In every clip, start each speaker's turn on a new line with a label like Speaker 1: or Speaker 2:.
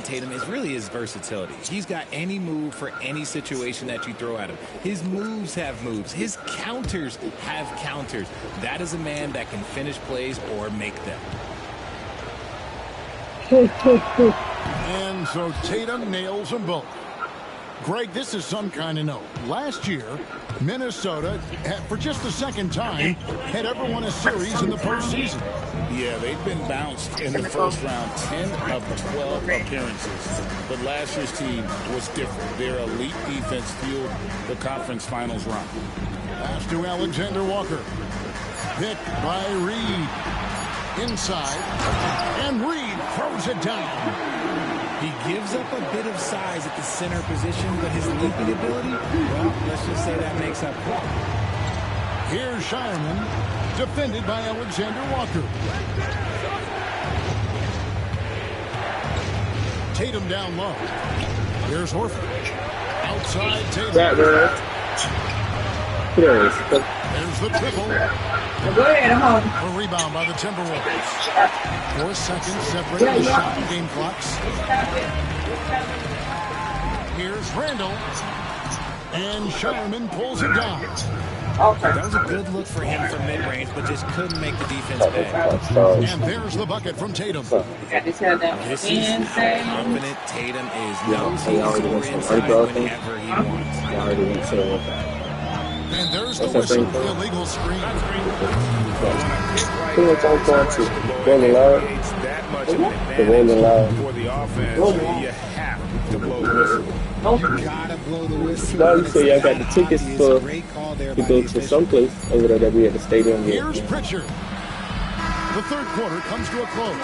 Speaker 1: Tatum is really his versatility. He's got any move for any situation that you throw at him. His moves have moves. His counters have counters. That is a man that can finish plays or make them.
Speaker 2: And so Tatum nails them both. Greg, this is some kind of note. Last year, Minnesota, for just the second time, had ever won a series in the postseason.
Speaker 3: Yeah, they've been bounced in the first round 10 of 12 appearances. But last year's team was different. Their elite defense fueled the conference finals run.
Speaker 2: Pass to Alexander Walker. Picked by Reed. Inside. And Reed throws it down.
Speaker 1: He gives up a bit of size at the center position, but his leaping ability, well, let's just say that makes up for it.
Speaker 2: Here's Shireman, defended by Alexander Walker. Tatum down low. Here's Horford. Outside Tatum. There's the triple.
Speaker 4: Go ahead, I'm home.
Speaker 2: A rebound by the Timberwolves. 4 seconds separating the shot and game clocks. Here's Randall. And Shireman pulls it down.
Speaker 1: That was a good look for him from mid-range, but just couldn't make the defense pay.
Speaker 2: And there's the bucket from Tatum.
Speaker 1: This is how confident Tatum is. Knows he can score inside whenever he wants.
Speaker 2: And there's the whistle, the illegal screen.
Speaker 5: Pretty much all going to Rolling Loud. The Rolling Loud.
Speaker 3: For the offense, you have to blow the whistle.
Speaker 1: You gotta blow the whistle.
Speaker 5: No, you say y'all got the tickets for to go to someplace over there that we at the stadium.
Speaker 2: Here's Pritchard. The third quarter comes to a close.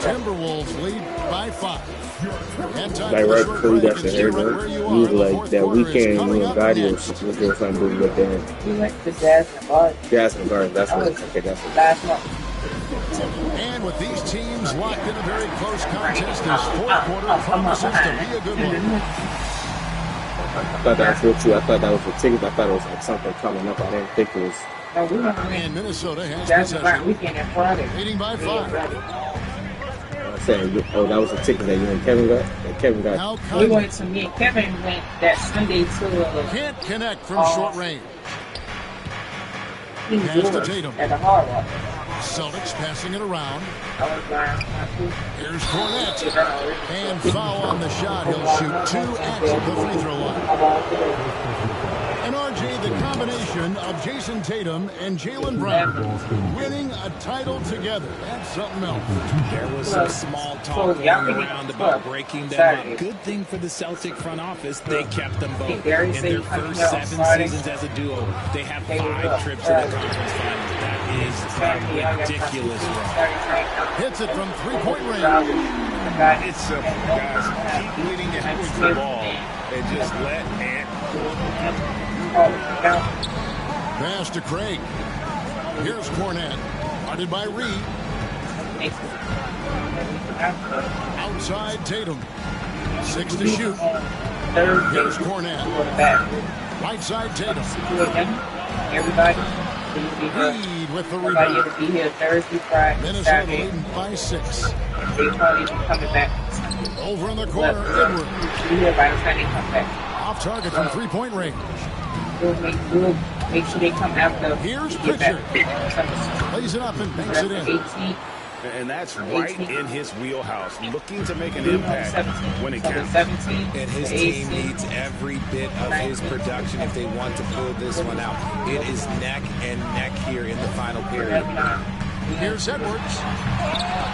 Speaker 2: Timberwolves lead by 5.
Speaker 5: Like right before you got your hair done, you was like that weekend you and Gotti was doing something with them.
Speaker 4: We went to Jasmine Gardens.
Speaker 5: Jasmine Gardens, that's what. Okay, that's what.
Speaker 4: Last month.
Speaker 2: And with these teams locked in a very close contest, this fourth quarter promises to be a good one.
Speaker 5: I thought that was real too. I thought that was the ticket. I thought it was like something coming up. I didn't think it was.
Speaker 2: And Minnesota has
Speaker 4: possession. Weekend and Friday.
Speaker 2: Leading by 5.
Speaker 5: Saying, oh, that was a ticket that you and Kevin got? That Kevin got.
Speaker 4: We went to me and Kevin went that Sunday to
Speaker 2: can't connect from short range. Pass to Tatum.
Speaker 4: At the Hard Rock.
Speaker 2: Celtics passing it around. Here's Cornette. And foul on the shot. He'll shoot 2 at the free throw line. And RJ, the combination of Jason Tatum and Jaylen Brown winning a title together. That's something else.
Speaker 1: There was some small talk going around about breaking them up. Good thing for the Celtic front office, they kept them both. In their first 7 seasons as a duo, they have 5 trips to the conference finals. That is ridiculous run.
Speaker 2: Hits it from 3-point range.
Speaker 3: It's simple, guys. Keep leading and push the ball and just let Ant.
Speaker 2: Pass to Craig. Here's Cornette. Guarded by Reed. Outside Tatum. 6 to shoot. Here's Cornette. Right side Tatum.
Speaker 4: Everybody.
Speaker 2: Reed with the rebound.
Speaker 4: Be here Thursday, Friday,
Speaker 2: Minnesota leading by 6.
Speaker 4: They probably be coming back.
Speaker 2: Over in the corner, Edwards.
Speaker 4: Be here by the time they come back.
Speaker 2: Off target from 3-point range.
Speaker 4: We'll make sure they come after.
Speaker 2: Here's Pritchard. Plays it up and banks it in.
Speaker 4: 18.
Speaker 3: And that's right in his wheelhouse, looking to make an impact when it counts.
Speaker 1: And his team needs every bit of his production if they want to pull this one out. It is neck and neck here in the final period.
Speaker 2: Here's Edwards.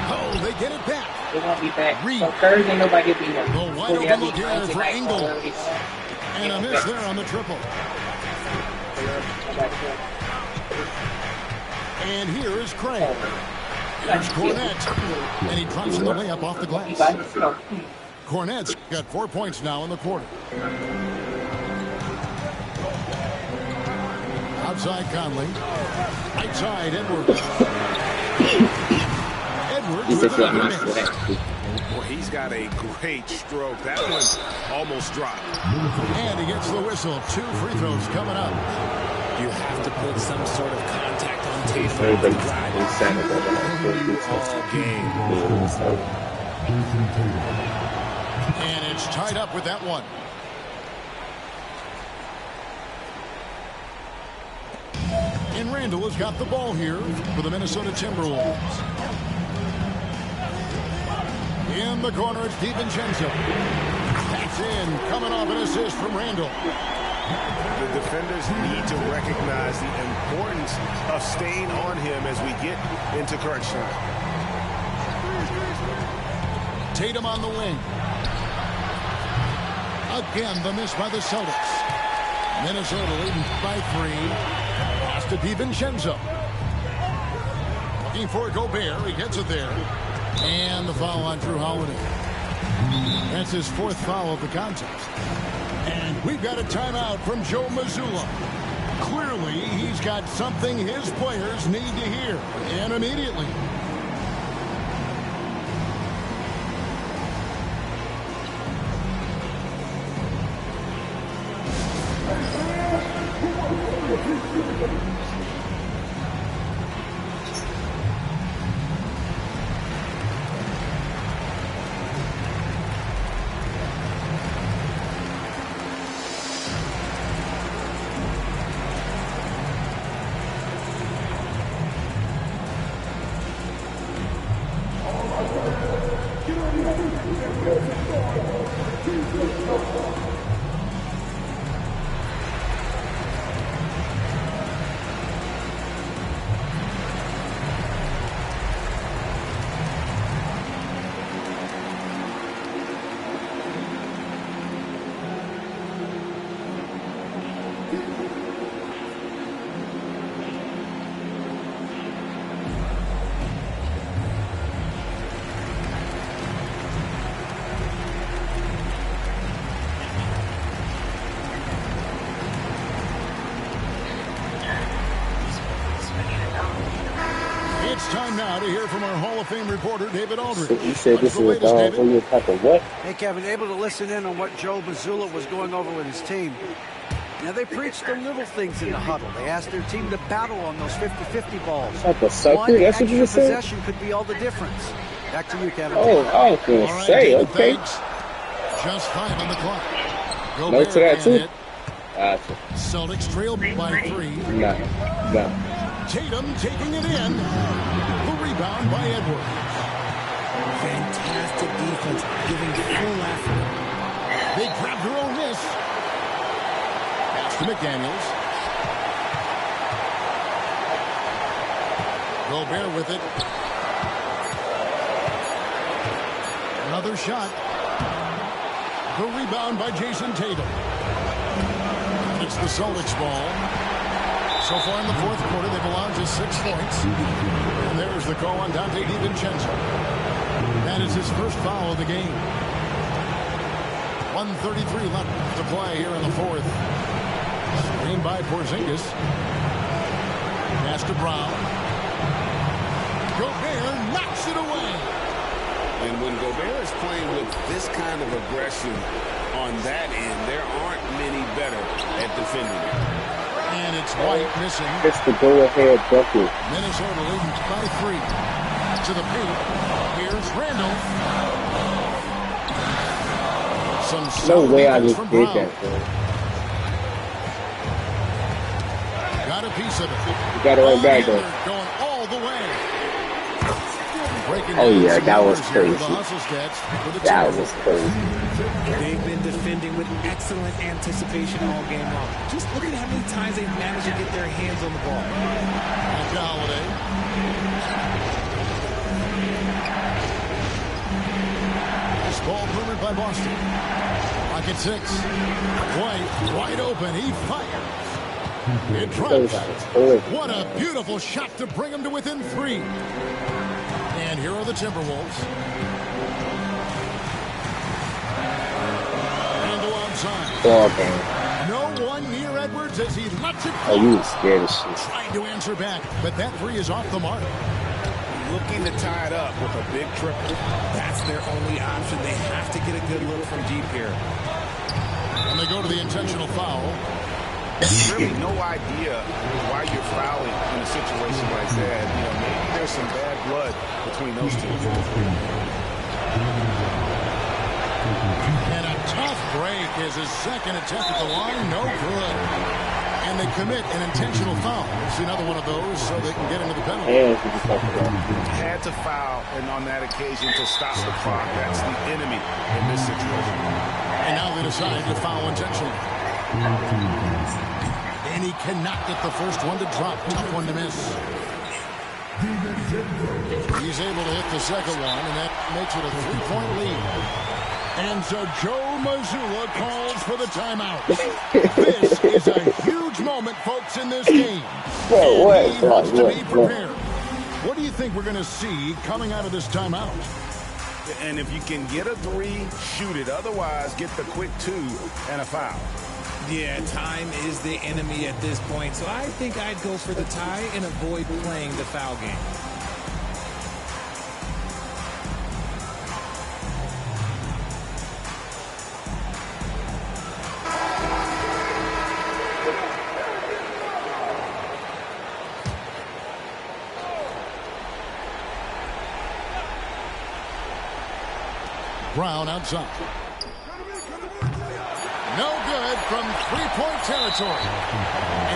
Speaker 2: Oh, they get it back.
Speaker 4: They won't be back.
Speaker 2: Reed.
Speaker 4: So Thursday, nobody will be here.
Speaker 2: The wide open look here for Engel. And a miss there on the triple. And here is Craig. Here's Cornette. And he drops in the layup off the glass. Cornette's got 4 points now in the quarter. Outside Conley. Right side Edwards. Edwards with another miss.
Speaker 3: Well, he's got a great stroke. That one almost dropped.
Speaker 2: And he gets the whistle. 2 free throws coming up.
Speaker 1: You have to put some sort of contact on Tatum.
Speaker 5: Everybody's
Speaker 1: All game.
Speaker 2: It's tied up with that one. And Randall has got the ball here for the Minnesota Timberwolves. In the corner, it's DiVincenzo. That's in, coming off an assist from Randall.
Speaker 6: The defenders need to recognize the importance of staying on him as we get into correction.
Speaker 2: Tatum on the wing. Again, the miss by the Celtics. Minnesota leading by 3. Pass to DiVincenzo. Looking for Gobert. He gets it there. And the foul on Drew Holiday. That's his 4th foul of the contest. And we've got a timeout from Joe Mazzulla. Clearly, he's got something his players need to hear. And immediately. It's time now to hear from our Hall of Fame reporter, David Aldridge.
Speaker 5: You said this is a dog for your type of what?
Speaker 7: Hey, Kevin, able to listen in on what Joe Mazzulla was going over with his team. Now, they preached the little things in the huddle. They asked their team to battle on those 50-50 balls.
Speaker 5: Like a sucker?
Speaker 7: One
Speaker 5: That's what you
Speaker 7: extra
Speaker 5: said?
Speaker 7: possession could be all the difference. Back to you, Kevin.
Speaker 5: Oh, I was going to say,
Speaker 2: David,
Speaker 5: okay.
Speaker 2: thanks. Just 5 on the clock.
Speaker 5: No to that, too.
Speaker 2: Hit.
Speaker 5: Gotcha.
Speaker 2: Celtics trail by 3.
Speaker 5: No.
Speaker 2: Tatum taking it in. The rebound by Edwards.
Speaker 1: Fantastic defense, giving full effort.
Speaker 2: They grabbed their own miss. Pass to McDaniels. Gobert with it. Another shot. The rebound by Jason Tatum. It's the Celtics ball. So far in the 4th quarter, they've allowed just 6 points. And there's the call on Dante DiVincenzo. That is his first foul of the game. 1:33 left to play here in the 4th. Screen by Porzingis. Pass to Brown. Gobert knocks it away.
Speaker 3: And when Gobert is playing with this kind of aggression on that end, there aren't many better at defending it.
Speaker 2: And it's White missing.
Speaker 5: It's the go-ahead bucket.
Speaker 2: Minnesota leading by 3. To the paint. Here's Randall.
Speaker 5: No way I just did that, bro.
Speaker 2: Got a piece of it.
Speaker 5: You got it right back, though.
Speaker 2: Going all the way.
Speaker 5: Oh, yeah, that was crazy. That was crazy.
Speaker 1: They've been defending with excellent anticipation all game long. Just look at how many times they've managed to get their hands on the ball.
Speaker 2: And Holiday. This ball movement by Boston. Rocket 6. White wide open. He fires. It drops. What a beautiful shot to bring him to within 3. And here are the Timberwolves. Randall outside. No one near Edwards as he lets it go.
Speaker 5: Oh, you was scared of shit.
Speaker 2: Trying to answer back, but that 3 is off the mark.
Speaker 6: Looking to tie it up with a big triple.
Speaker 1: That's their only option. They have to get a good look from deep here.
Speaker 2: And they go to the intentional foul.
Speaker 6: Really no idea why you're fouling in a situation like that. You know, maybe there's some bad blood between those two.
Speaker 2: And a tough break as his second attempt at the line. No good. And they commit an intentional foul. It's another one of those so they can get into the penalty.
Speaker 6: Had to foul, and on that occasion to stop the clock. That's the enemy in this situation.
Speaker 2: And now they decide to foul intentionally. And he cannot get the first one to drop. Tough one to miss. He's able to hit the second one, and that makes it a 3-point lead. And so Joe Mazzulla calls for the timeout. This is a huge moment, folks, in this game. And he wants to be prepared. What do you think we're going to see coming out of this timeout?
Speaker 6: And if you can get a 3, shoot it. Otherwise, get the quick 2 and a foul.
Speaker 1: Yeah, time is the enemy at this point, so I think I'd go for the tie and avoid playing the foul game.
Speaker 2: Brown outside. No good from three-point territory.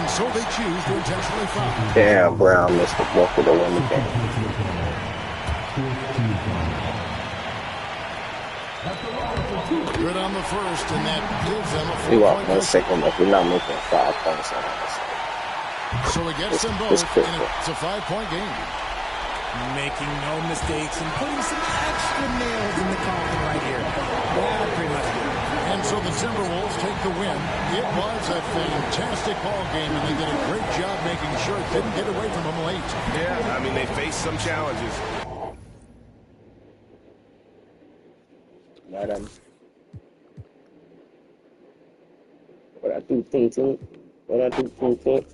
Speaker 2: And so they choose to intentionally foul.
Speaker 5: Damn, Brown missed the ball for the win the game.
Speaker 2: Good on the first, and that gives them a 4-point
Speaker 5: lead. Second if you're not making 5 points on this.
Speaker 2: So it gets them both, and it's a 5-point game.
Speaker 1: Making no mistakes and putting some extra nails in the coffin right here. Yeah, pretty much good.
Speaker 2: And so the Timberwolves take the win. It was a fantastic ball game, and they did a great job making sure it didn't get away from them late.
Speaker 6: Yeah, I mean, they faced some challenges.
Speaker 5: Madam. What I do, Tintin? What I do, Tintin?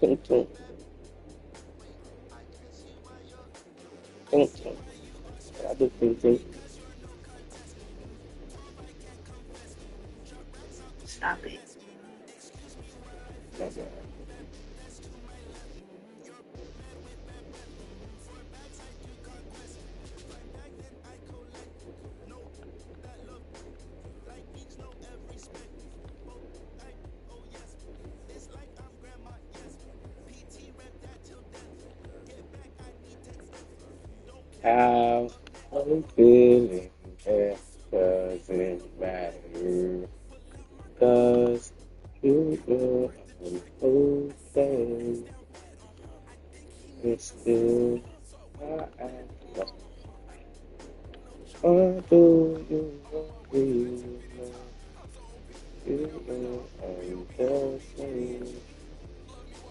Speaker 5: Tintin. Tintin. What I do, Tintin?
Speaker 4: Stop it.
Speaker 5: Okay. How I'm feeling, it doesn't matter, 'cause you know I'm okay. It's still my act. Or do you really know? You know I'm the same.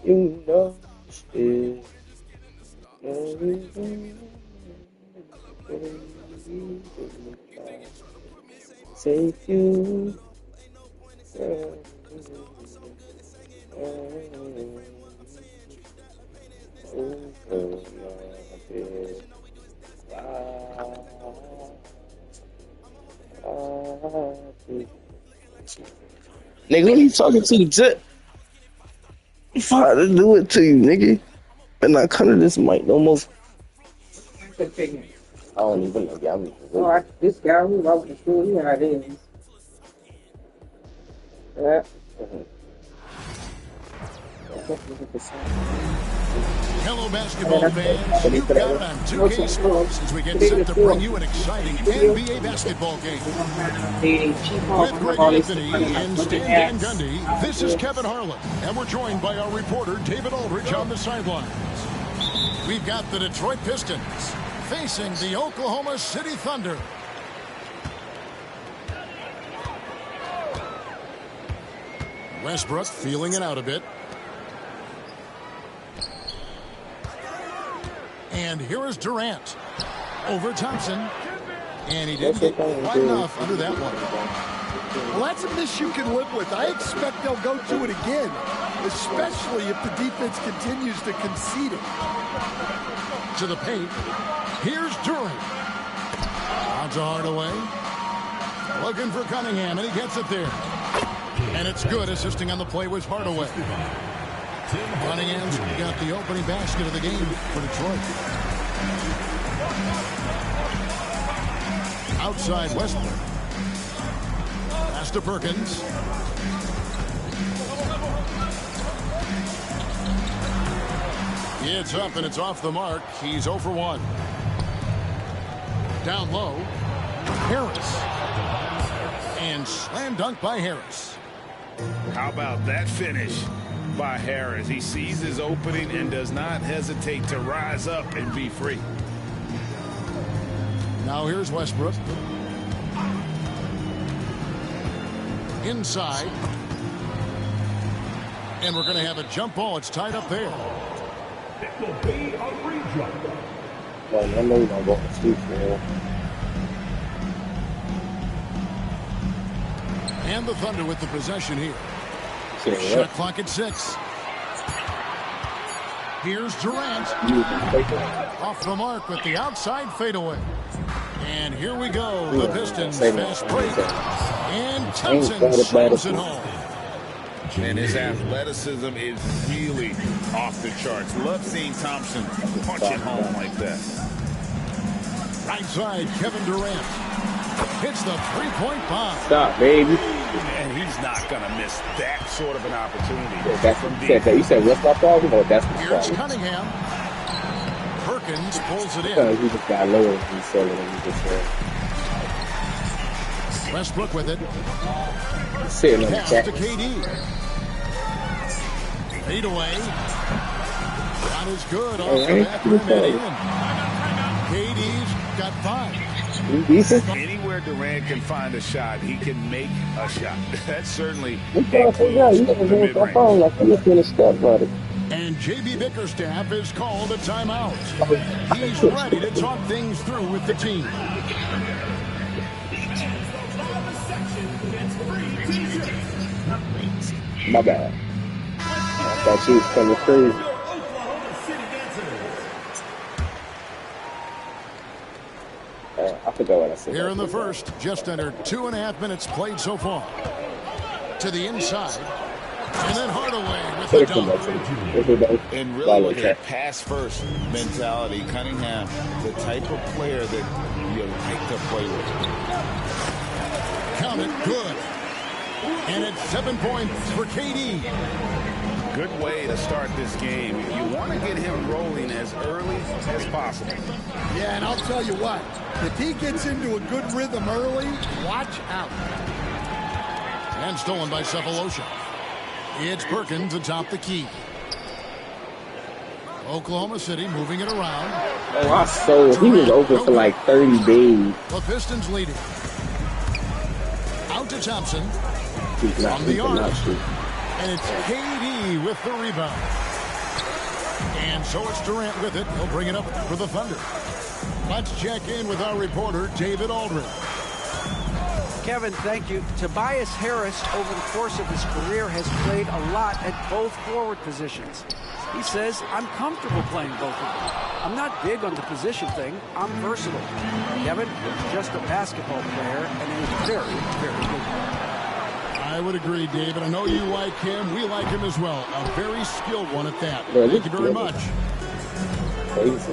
Speaker 5: You know still. Say you. Nigga, who you talking to? Jet? Fuck, to do it to you, nigga. And I cut this mic almost. I don't even know.
Speaker 4: Oh, this guy who I went to school, he had his. Yeah.
Speaker 2: Hello, basketball fans. You've got it on 2K Sports as we get set to bring you an exciting NBA basketball game. With Greg Anthony and Stan Van Gundy, this is Kevin Harlan, and we're joined by our reporter, David Aldridge, on the sidelines. We've got the Detroit Pistons facing the Oklahoma City Thunder. Westbrook feeling it out a bit. And here is Durant over Thompson. And he didn't get quite enough under that one.
Speaker 7: Well, that's a miss you can live with. I expect they'll go to it again, especially if the defense continues to concede it.
Speaker 2: To the paint. Here's Durant. On to Hardaway. Looking for Cunningham, and he gets it there. And it's good. Assisting on the play was Hardaway. Cunningham's got the opening basket of the game for Detroit. Outside Westbrook. Pass to Perkins. It's up and it's off the mark. He's 0 for 1. Down low. Harris. And slam dunk by Harris.
Speaker 3: How about that finish by Harris? He sees his opening and does not hesitate to rise up and be free.
Speaker 2: Now here's Westbrook. Inside. And we're going to have a jump ball. It's tied up there.
Speaker 8: It will be a re-jump.
Speaker 5: Well, I know you're not going to sleep, man.
Speaker 2: And the Thunder with the possession here.
Speaker 5: See,
Speaker 2: Shot clock at 6. Here's Durant. Off the mark with the outside fadeaway. And here we go. The Pistons fast break. And Thompson slams it home.
Speaker 3: And his athleticism is really off the charts. Love seeing Thompson punch it home like that.
Speaker 2: Right side, Kevin Durant. Hits the three-point bomb.
Speaker 5: Stop, baby.
Speaker 3: And he's not going to miss that sort of an opportunity.
Speaker 5: Yeah, that's what you said what's my problem? Oh, that's the
Speaker 2: Here's
Speaker 5: problem.
Speaker 2: Cunningham. Perkins pulls it in.
Speaker 5: He just got lower than he said when he just said.
Speaker 2: Westbrook with it.
Speaker 5: Sitting on the
Speaker 2: Pass
Speaker 5: cat.
Speaker 2: to KD. Fade away. Not as good off the back rim and in. KD's got 5.
Speaker 5: Decent.
Speaker 3: Anywhere Durant can find a shot, he can make a shot. That's certainly
Speaker 5: You can't figure out. You got to do it on phone like you finished step, buddy.
Speaker 2: And J.B. Bickerstaff has called a timeout. He's ready to talk things through with the team.
Speaker 5: My bad. I thought you was coming crazy. I forgot what I said.
Speaker 2: Here in the first, just under 2.5 minutes played so far. To the inside. And then Hardaway with the dunk.
Speaker 3: And really with that pass-first mentality, Cunningham, the type of player that you like to play with.
Speaker 2: Count it, good. And it's 7 points for KD.
Speaker 3: Good way to start this game. You want to get him rolling as early as possible.
Speaker 9: Yeah, and I'll tell you what, if he gets into a good rhythm early, watch out.
Speaker 2: And stolen by Cephalosha. It's Perkins atop the key. Oklahoma City moving it around.
Speaker 5: Oh, I saw he was open for like 30 days.
Speaker 2: The Pistons leading. Out to Thompson.
Speaker 5: He's not,
Speaker 2: From the arc.
Speaker 5: not shoot.
Speaker 2: And it's KD with the rebound. And so it's Durant with it. He'll bring it up for the Thunder. Let's check in with our reporter, David Aldridge.
Speaker 7: Kevin, thank you. Tobias Harris, over the course of his career, has played a lot at both forward positions. He says, I'm comfortable playing both of them. I'm not big on the position thing. I'm versatile. Kevin, just a basketball player and a very, very good one.
Speaker 2: I would agree, David. I know you like him. We like him as well. A very skilled one at that.
Speaker 5: Yeah,
Speaker 2: Thank you very much.
Speaker 5: Crazy.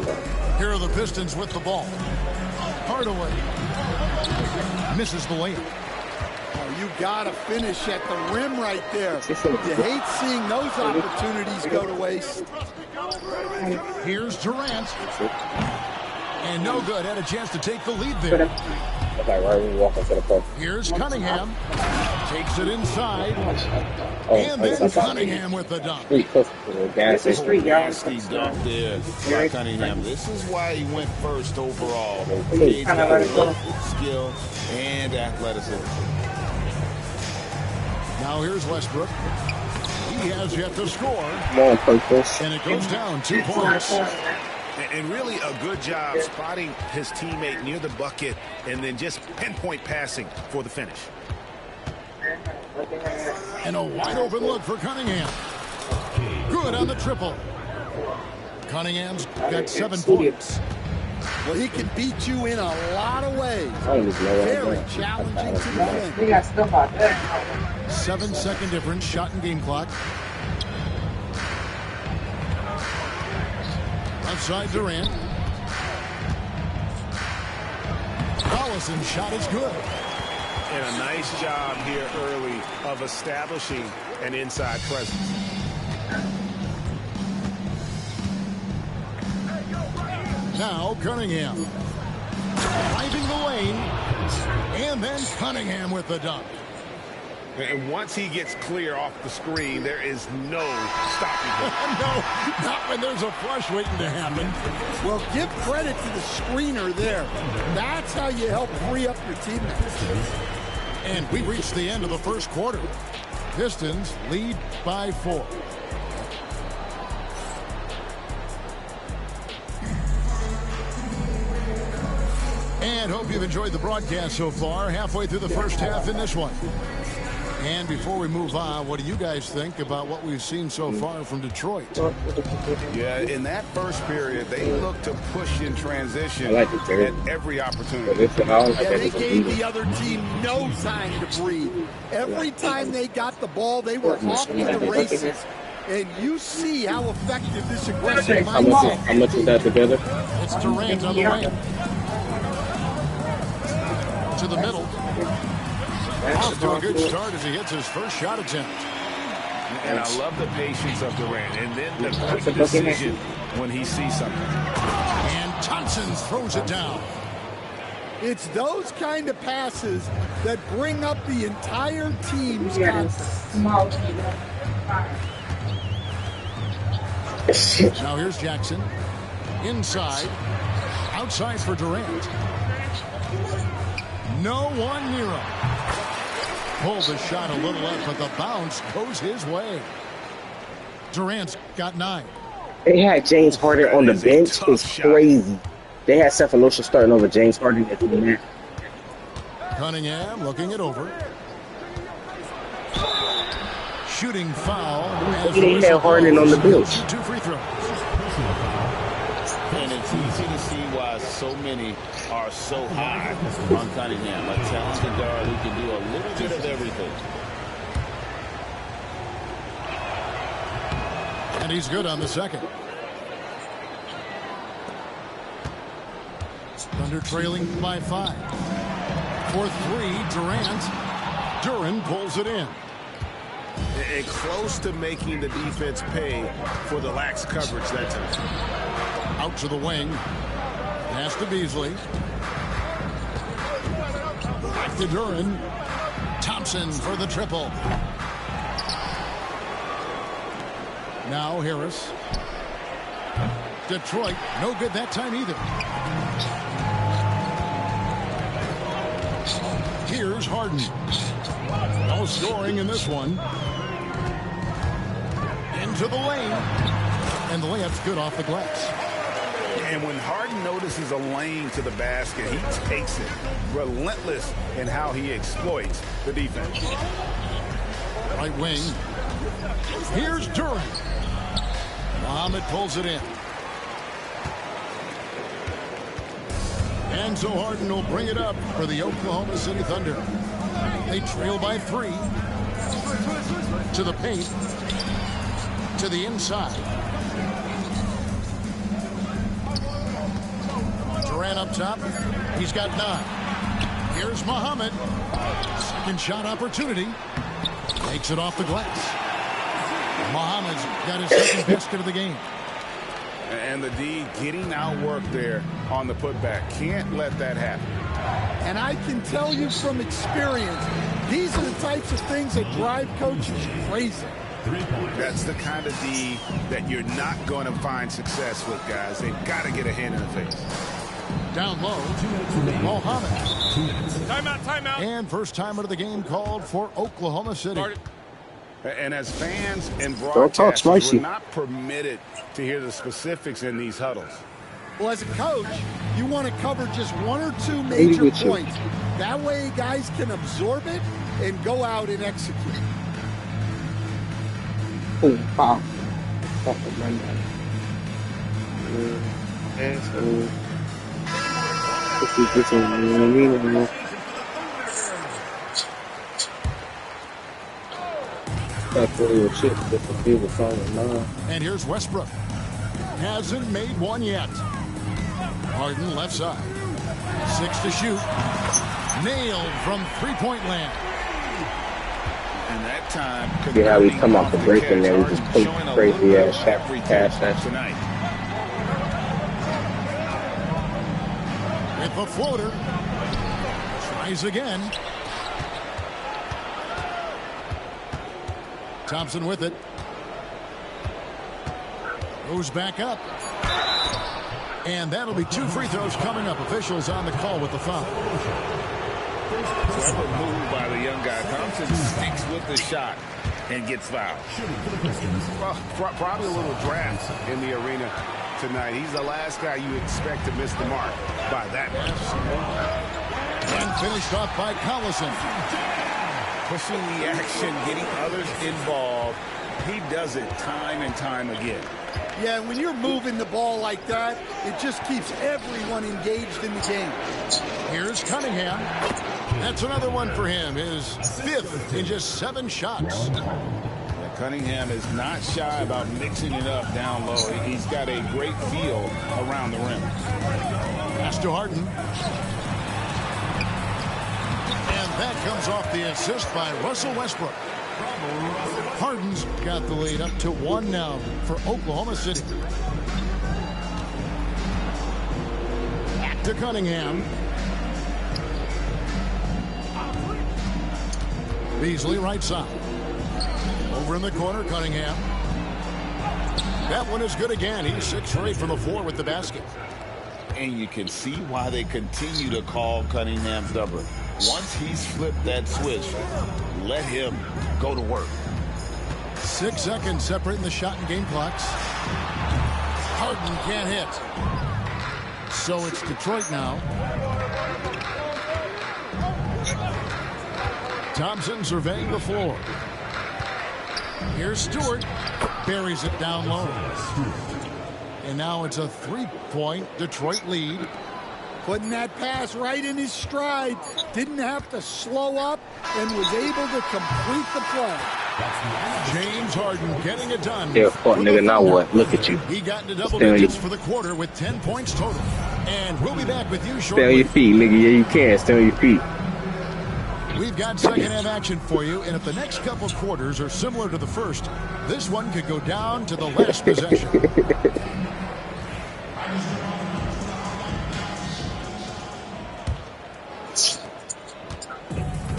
Speaker 2: Here are the Pistons with the ball. Hardaway misses the layup.
Speaker 9: Oh, you got to finish at the rim right there. You hate seeing those opportunities go to waste.
Speaker 2: Here's Durant. And no good. Had a chance to take the lead there. Here's Cunningham. Takes it inside. And then Cunningham with the dunk.
Speaker 5: That's a street, y'all.
Speaker 3: Nasty dunk there by Cunningham. This is why he went first overall.
Speaker 5: Hey,
Speaker 3: He's got both skill and athleticism.
Speaker 2: Now here's Westbrook. He has yet to score.
Speaker 5: More purpose.
Speaker 2: And it goes down 2 points.
Speaker 6: And really a good job spotting his teammate near the bucket and then just pinpoint passing for the finish.
Speaker 2: And a wide open look for Cunningham. Good on the triple. Cunningham's got 7 points.
Speaker 9: Well, he can beat you in a lot of ways. Very challenging to defend.
Speaker 4: We got stuff out there.
Speaker 2: 7-second difference, shot and game clock. Outside Durant. Collison's shot is good.
Speaker 6: And a nice job here early of establishing an inside presence.
Speaker 2: Now Cunningham. Driving the lane. And then Cunningham with the dunk.
Speaker 6: And once he gets clear off the screen, there is no stopping him.
Speaker 2: No, not when there's a flush waiting to happen.
Speaker 9: Well, give credit to the screener there. That's how you help free up your teammates.
Speaker 2: And we reached the end of the first quarter. Pistons lead by 4. And hope you've enjoyed the broadcast so far. Halfway through the first half in this one. And before we move on, what do you guys think about what we've seen so far from Detroit?
Speaker 3: Yeah, in that first period, they looked to push in transition
Speaker 5: at
Speaker 3: every opportunity.
Speaker 9: Yeah, they gave the other team no time to breathe. Every time they got the ball, they were off to the races. And you see how effective this aggressive mindset is.
Speaker 5: How much is that together?
Speaker 2: It's Durant on the wing. To the middle. Off to a good start as he hits his first shot attempt.
Speaker 3: And I love the patience of Durant. And then the quick decision when he sees something.
Speaker 2: And Thompson throws it down.
Speaker 9: It's those kind of passes that bring up the entire team's confidence.
Speaker 2: Now here's Jackson. Inside. Outside for Durant. No one near him. Pulled the shot a little left, but the bounce goes his way. Durant's got 9.
Speaker 5: They had James Harden on the bench. It's crazy. They had Cephalosha starting over James Harden at the net.
Speaker 2: Cunningham looking it over. Shooting foul.
Speaker 5: They had Harden on the bench.
Speaker 2: 2 free throws.
Speaker 3: And it's easy to see why so many are so high on Cunningham. A talented guard who can do a little bit of everything.
Speaker 2: And he's good on the second. Thunder trailing by 5. For 3, Durant. Duran pulls it in.
Speaker 6: And close to making the defense pay for the lax coverage that time.
Speaker 2: Out to the wing. Pass to Beasley. Back to Duran. Thompson for the triple. Now Harris. Detroit, no good that time either. Here's Harden. No scoring in this one. Into the lane. And the layup's good off the glass.
Speaker 3: And when Harden notices a lane to the basket, he takes it. Relentless in how he exploits the defense.
Speaker 2: Right wing. Here's Duran. Muhammad pulls it in. And so Harden will bring it up for the Oklahoma City Thunder. They trail by 3. To the paint. To the inside. Durant up top. He's got 9. Here's Muhammad. Second shot opportunity. Takes it off the glass. Muhammad's got his second basket of the game.
Speaker 3: And the D getting outworked there on the putback. Can't let that happen.
Speaker 9: And I can tell you from experience, these are the types of things that drive coaches crazy.
Speaker 3: That's the kind of D that you're not going to find success with, guys. They've got to get a hand in the face.
Speaker 2: Down low, Muhammad.
Speaker 8: Timeout.
Speaker 2: And first time out of the game called for Oklahoma City.
Speaker 3: And as fans and
Speaker 5: Don't talk
Speaker 3: broadcasters,
Speaker 5: spicy.
Speaker 3: we're not permitted to hear the specifics in these huddles.
Speaker 9: Well, as a coach, you want to cover just 1 or 2 major points. That way guys can absorb it and go out and execute.
Speaker 5: Oh, wow.
Speaker 2: And here's Westbrook. hasn't made one yet. Harden left side. 6 to shoot. Nailed from three-point land.
Speaker 3: And that time,
Speaker 5: See how we come off the break and there, we just put crazy ass shot pass that
Speaker 3: tonight.
Speaker 2: With the floater. Tries again. Thompson with it. Goes back up. And that'll be 2 free throws coming up. Officials on the call with the foul.
Speaker 3: Clever move by the young guy. Thompson sticks with the shot and gets fouled.
Speaker 6: Well, probably a little draft in the arena tonight. He's the last guy you expect to miss the mark by that much.
Speaker 2: And finished off by Collison.
Speaker 3: Pushing the action, getting others involved. He does it time and time again.
Speaker 9: Yeah, when you're moving the ball like that, it just keeps everyone engaged in the game.
Speaker 2: Here's Cunningham. That's another one for him. His 5th in just 7 shots.
Speaker 3: Cunningham is not shy about mixing it up down low. He's got a great feel around the rim.
Speaker 2: Pass to Harden. And that comes off the assist by Russell Westbrook. Harden's got the lead up to 1 now for Oklahoma City. Back to Cunningham. Beasley right side. Over in the corner, Cunningham. That one is good again. He's 6 for 8 from the floor with the basket.
Speaker 3: And you can see why they continue to call Cunningham stubborn. Once he's flipped that switch, let him go to work.
Speaker 2: 6 seconds separating the shot and game clocks. Harden can't hit. So it's Detroit now. Thompson surveying the floor. Here's Stewart. Buries it down low. And now it's a 3-point Detroit lead.
Speaker 9: Putting that pass right in his stride. Didn't have to slow up and was able to complete the play.
Speaker 2: James Harden getting it done.
Speaker 5: Yeah, fuck, nigga, now what? Look at you.
Speaker 2: He got into double digits for the quarter with 10 points total. And we'll be back with you shortly.
Speaker 5: Stay on your feet, nigga. Yeah, you can. Stay on your feet.
Speaker 2: We've got second-half action for you, and if the next couple quarters are similar to the first, this one could go down to the last possession.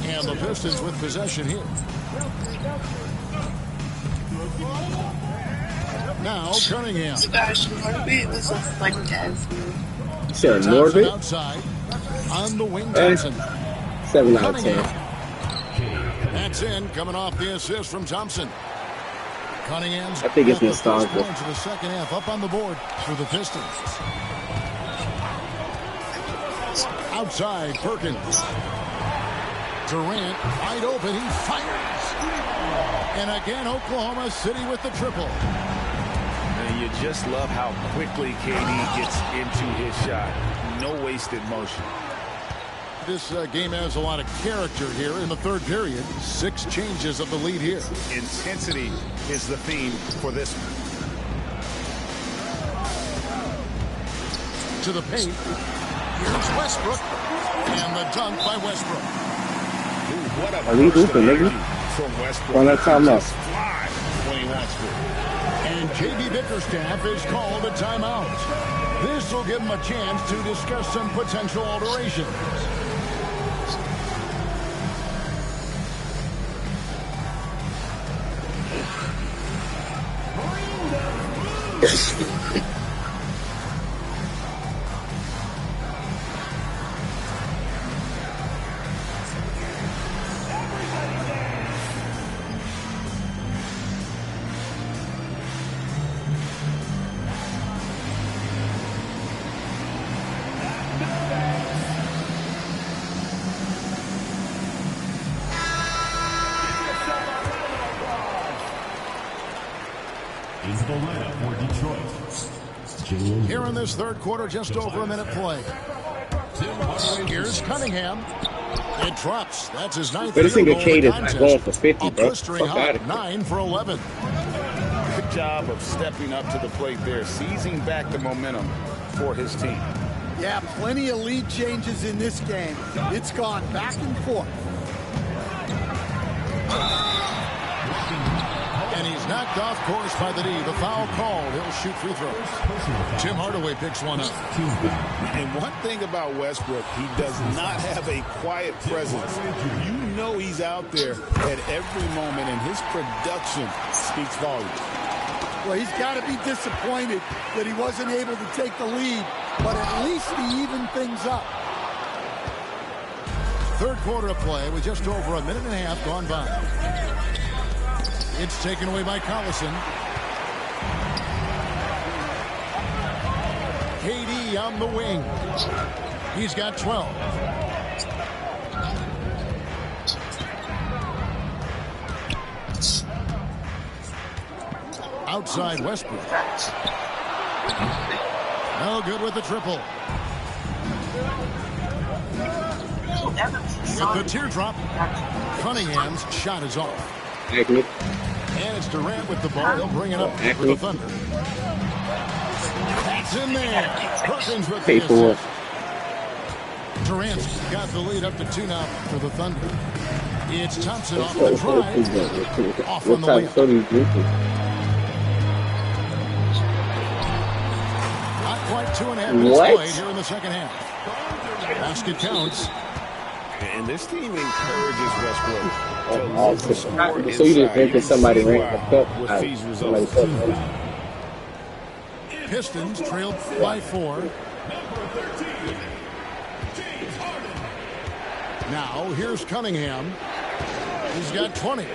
Speaker 2: And the Pistons with possession here. Now Cunningham.
Speaker 5: Sure, Norbit.
Speaker 2: Outside on the wing, Thompson.
Speaker 5: 7 out of 10.
Speaker 2: That's in, coming off the assist from Thompson. Cunningham's
Speaker 5: I think it's
Speaker 2: got the first
Speaker 5: nostalgia.
Speaker 2: points of the second half up on the board for the Pistons. Outside, Perkins. Durant, wide open, he fires. And again, Oklahoma City with the triple.
Speaker 3: And you just love how quickly KD gets into his shot. No wasted motion.
Speaker 2: This game has a lot of character here in the third period. 6 changes of the lead here.
Speaker 6: Intensity is the theme for this one.
Speaker 2: To the paint. Here's Westbrook. And the dunk by Westbrook.
Speaker 3: Ooh, what a
Speaker 5: Are we hooping, nigga?
Speaker 3: from Westbrook.
Speaker 5: Run that time up.
Speaker 3: Fly when he wants to.
Speaker 2: And J.B. Bickerstaff is called a timeout. This will give him a chance to discuss some potential alterations. Here in this third quarter, just over a minute play. Here's Cunningham. It drops. That's his 9th.
Speaker 5: But this nigga Cade is not going for 50, bro. Fuck out of here.
Speaker 2: 9 for 11.
Speaker 3: job of stepping up to the plate there, seizing back the momentum for his team.
Speaker 9: Yeah, plenty of lead changes in this game. It's gone back and forth.
Speaker 2: And he's knocked off course by the D. The foul called. He'll shoot free throws. Tim Hardaway picks one up.
Speaker 3: And one thing about Westbrook, he does not have a quiet presence. You know he's out there at every moment, and his production speaks volumes.
Speaker 9: Well, he's got to be disappointed that he wasn't able to take the lead, but at least he evened things up.
Speaker 2: Third quarter of play with just over a minute and a half gone by. It's taken away by Collison. KD on the wing. He's got 12. Outside Westbrook. No good with the triple. With the teardrop, Cunningham's shot is off. And it's Durant with the ball. He'll bring it up for the Thunder. That's in there. Perkins with the assist. Durant's got the lead up to 2 now for the Thunder. It's Thompson off the drive. Off on the layup. Not quite 2.5 minutes played here in the second half. Basket counts.
Speaker 6: And this team encourages Westbrook to
Speaker 5: look for support so you just think that somebody ran the cup
Speaker 6: with these results.
Speaker 2: Pistons trailed by 4. Now here's Cunningham. He's got 20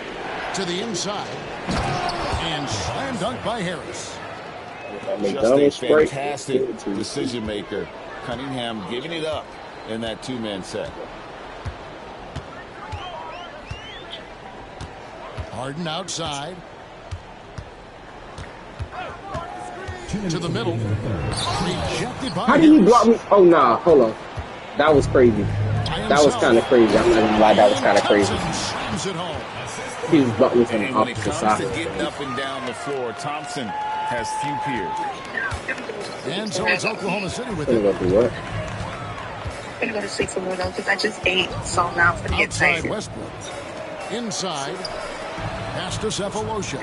Speaker 2: to the inside. And slam dunk by Harris.
Speaker 3: Just a fantastic decision maker. Cunningham giving it up in that 2-man set.
Speaker 2: Harden outside. To the middle. Rejected by
Speaker 5: How did he block me? Oh, nah. Hold on. That was crazy. That was kind of crazy. I'm not going to lie. That was kind of crazy. He was blocked me from the opposite side.
Speaker 3: When it comes to getting up and down the floor, Thompson has few peers.
Speaker 2: And so it's Oklahoma City with it.
Speaker 10: I'm going to go to sleep for more though because I just ate, so now I'm going to get
Speaker 2: Outside
Speaker 10: tired.
Speaker 2: Westbrook. Inside. Pass to Cephalosha.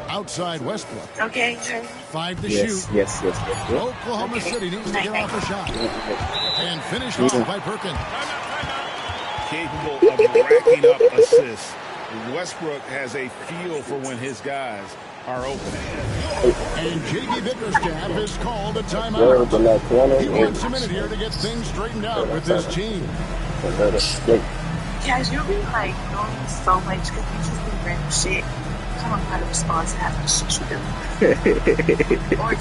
Speaker 2: Outside Westbrook.
Speaker 10: Okay.
Speaker 2: 5 to
Speaker 5: Yes,
Speaker 2: shoot.
Speaker 5: yes.
Speaker 2: Oklahoma City needs to get off a shot. And finished off by Perkins.
Speaker 6: Capable of racking up assists. Westbrook has a feel for when his guys are open.
Speaker 2: And J.B. Bickerstaff is called a timeout. He wants a minute here to get things straightened out with his team.
Speaker 10: Guys, you'll be like knowing so much because you just do random shit. Come on, how to respond to half the shit you do. Or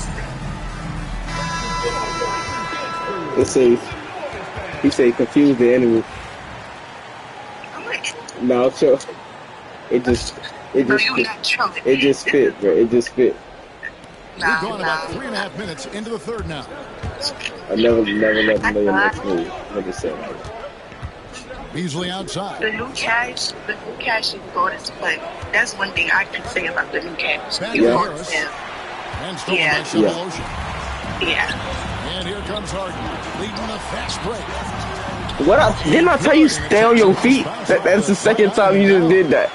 Speaker 5: Let's see. He said confuse the enemy. No, sure. It just fit, bro. It just fit.
Speaker 2: We've gone about 3.5 minutes into the third now.
Speaker 5: I never let him know your next move. Like I said.
Speaker 2: Beasley outside.
Speaker 10: The new cash is gorgeous, but that's one thing I can say about the new cash.
Speaker 2: Back
Speaker 10: You
Speaker 2: to
Speaker 10: want
Speaker 2: Harris.
Speaker 10: him.
Speaker 2: And stolen by Cephalosha.
Speaker 10: Yeah.
Speaker 2: And here comes Harden, leading the fast break.
Speaker 5: Didn't I tell you stay on your feet? That's the second time you just did that.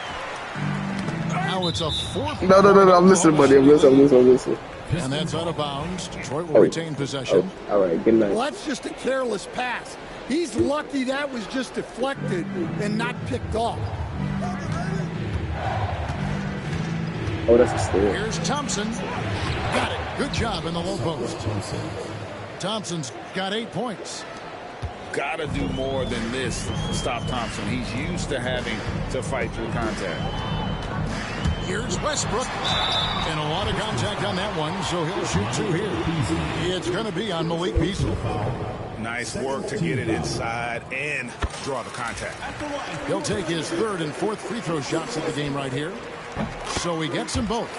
Speaker 2: Now it's a 4th.
Speaker 5: No. I'm listening, buddy. I'm listening.
Speaker 2: And that's out of bounds. Detroit will retain possession.
Speaker 5: All right, good night.
Speaker 9: Well, that's just a careless pass. He's lucky that was just deflected and not picked off.
Speaker 5: Oh, that's a steal.
Speaker 2: Here's Thompson. Got it. Good job in the low post. Thompson's got 8 points.
Speaker 3: Got to do more than this to stop Thompson. He's used to having to fight through contact.
Speaker 2: Here's Westbrook. And a lot of contact on that one, so he'll shoot 2 here. It's going to be on Malik Beasley.
Speaker 6: Nice work to get it inside and draw the contact.
Speaker 2: He'll take his 3rd and 4th free throw shots of the game right here. So he gets them both.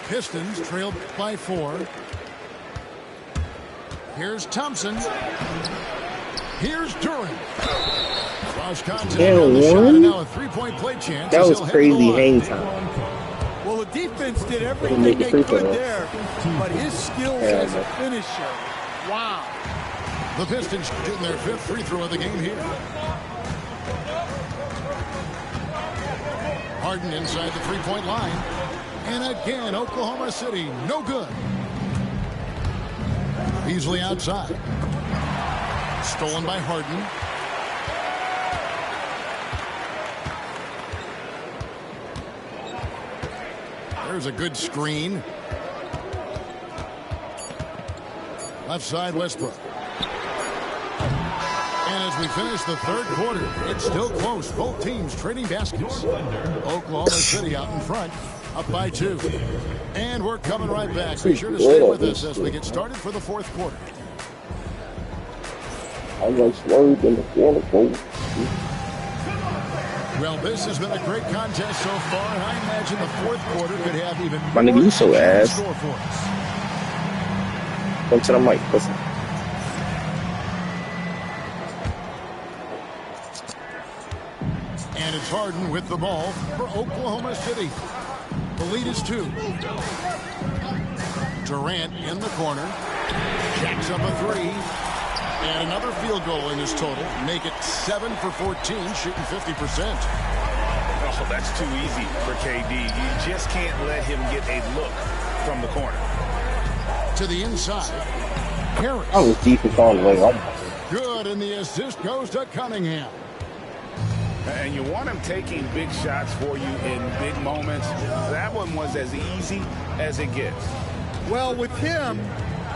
Speaker 2: Pistons trailed by 4. Here's Thompson. Here's Durant.
Speaker 5: And one?
Speaker 2: Now a three-point play chance.
Speaker 5: That was crazy hang time.
Speaker 9: Well, the defense did everything they could there, but his skills as a finisher, wow.
Speaker 2: The Pistons getting their 5th free throw of the game here. Harden inside the three-point line. And again, Oklahoma City, no good. Beasley outside. Stolen by Harden. There's a good screen. Left side, Westbrook. And as we finish the third quarter, it's still close. Both teams trading baskets. Oklahoma City out in front, up by 2. And we're coming right back. Be sure to stay with us as we get started for the fourth quarter.
Speaker 5: I'm going to slow in the quarter.
Speaker 2: Well, this has been a great contest so far, and I imagine the fourth quarter could have even
Speaker 5: My nigga, you so ass.
Speaker 2: score for us.
Speaker 5: Come to the mic, listen.
Speaker 2: And it's Harden with the ball for Oklahoma City. The lead is 2. Durant in the corner. Jacks up a 3. And another field goal in his total. Make it 7 for 14, shooting 50%.
Speaker 3: Oh, that's too easy for KD. You just can't let him get a look from the corner.
Speaker 2: To the inside. Harris.
Speaker 5: I was defense all the way.
Speaker 2: Good, and the assist goes to Cunningham.
Speaker 3: And you want him taking big shots for you in big moments. That one was as easy as it gets.
Speaker 9: Well, with him,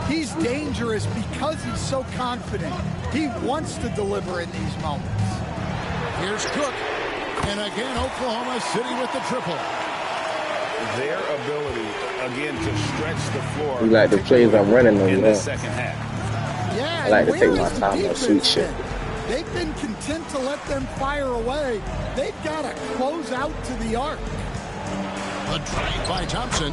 Speaker 9: he's dangerous because he's so confident. He wants to deliver in these moments.
Speaker 2: Here's Cook. And again, Oklahoma City with the triple.
Speaker 3: Their ability, again, to stretch the floor.
Speaker 5: You like the plays I'm running on
Speaker 3: in
Speaker 5: that.
Speaker 3: the second half.
Speaker 9: Yeah,
Speaker 5: I like to take my
Speaker 9: where
Speaker 5: time
Speaker 9: is
Speaker 5: on
Speaker 9: the
Speaker 5: sweet
Speaker 9: defense
Speaker 5: shit.
Speaker 9: been? They've been content to let them fire away. They've got to close out to the arc.
Speaker 2: A drive by Thompson.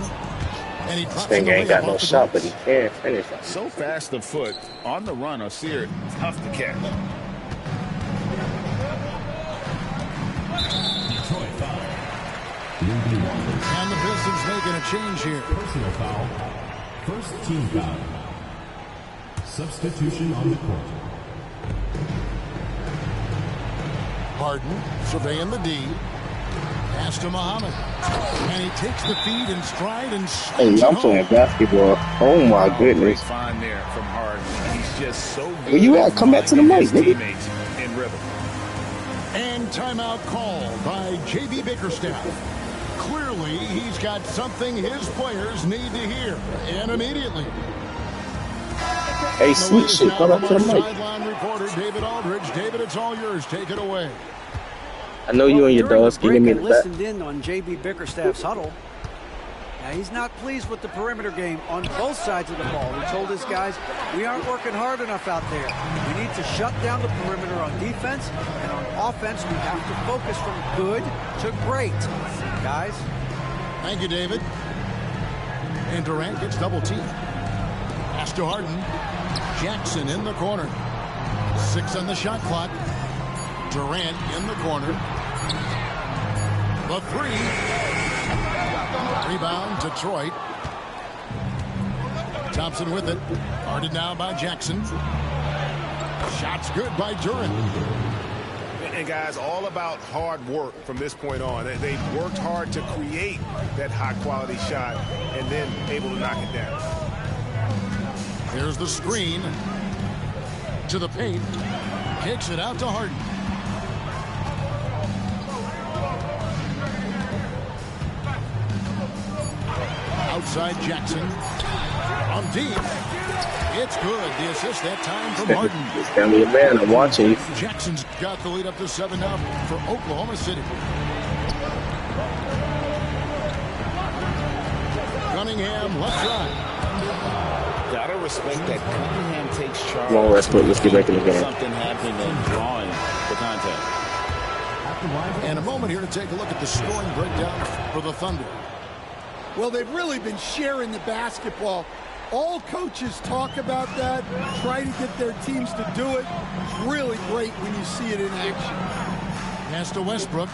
Speaker 2: And he drops
Speaker 5: Thing
Speaker 2: it
Speaker 5: ain't got no
Speaker 2: off the
Speaker 5: shot,
Speaker 2: glass.
Speaker 5: but he can't finish it.
Speaker 3: So fast of foot on the run, Osir, tough to catch.
Speaker 2: And the Pistons making a change here.
Speaker 11: Personal foul. First team foul. Substitution on the court.
Speaker 2: Harden surveying the D. Pass to Muhammad. And he takes the feed in stride and
Speaker 5: Hey, I'm playing basketball. Oh my
Speaker 3: Great
Speaker 5: goodness.
Speaker 3: find there from Harden. He's just so good.
Speaker 5: Where you at? Come back to the mic, nigga.
Speaker 3: Teammates in rhythm.
Speaker 2: And timeout called by J.B. Bickerstaff. Clearly, he's got something his players need to hear, and immediately.
Speaker 5: Hey, sweet shit, come up to the mic.
Speaker 2: Sideline reporter David Aldridge. David, it's all yours. Take it away.
Speaker 5: I know you and your
Speaker 7: During
Speaker 5: dogs
Speaker 7: the
Speaker 5: can
Speaker 7: break,
Speaker 5: give me
Speaker 7: I
Speaker 5: the back.
Speaker 7: listened in on J.B. Bickerstaff's huddle. Now, he's not pleased with the perimeter game on both sides of the ball. He told his guys, we aren't working hard enough out there. We need to shut down the perimeter on defense, and on offense, we have to focus from good to great. Guys.
Speaker 2: Thank you, David. And Durant gets double teamed. Pass to Harden. Jackson in the corner. 6 on the shot clock. Durant in the corner. The 3. Rebound, Detroit. Thompson with it. Guarded now by Jackson. Shots good by Durant.
Speaker 6: And guys, all about hard work from this point on. They've worked hard to create that high-quality shot and then able to knock it down.
Speaker 2: Here's the screen. To the paint. Kicks it out to Harden. Outside Jackson. On deep. It's good. The assist that time from Harden.
Speaker 5: Tell me, man, I'm watching you.
Speaker 2: Jackson's got the lead up to 7 now for Oklahoma City. Cunningham left side.
Speaker 3: Gotta respect that Cunningham takes charge.
Speaker 5: Come on, Westbrook, let's get back in the game.
Speaker 3: Something happening and drawing the contest.
Speaker 2: And a moment here to take a look at the scoring breakdown for the Thunder.
Speaker 9: Well, they've really been sharing the basketball. All coaches talk about that, try to get their teams to do it. It's really great when you see it in action.
Speaker 2: Pass to Westbrook.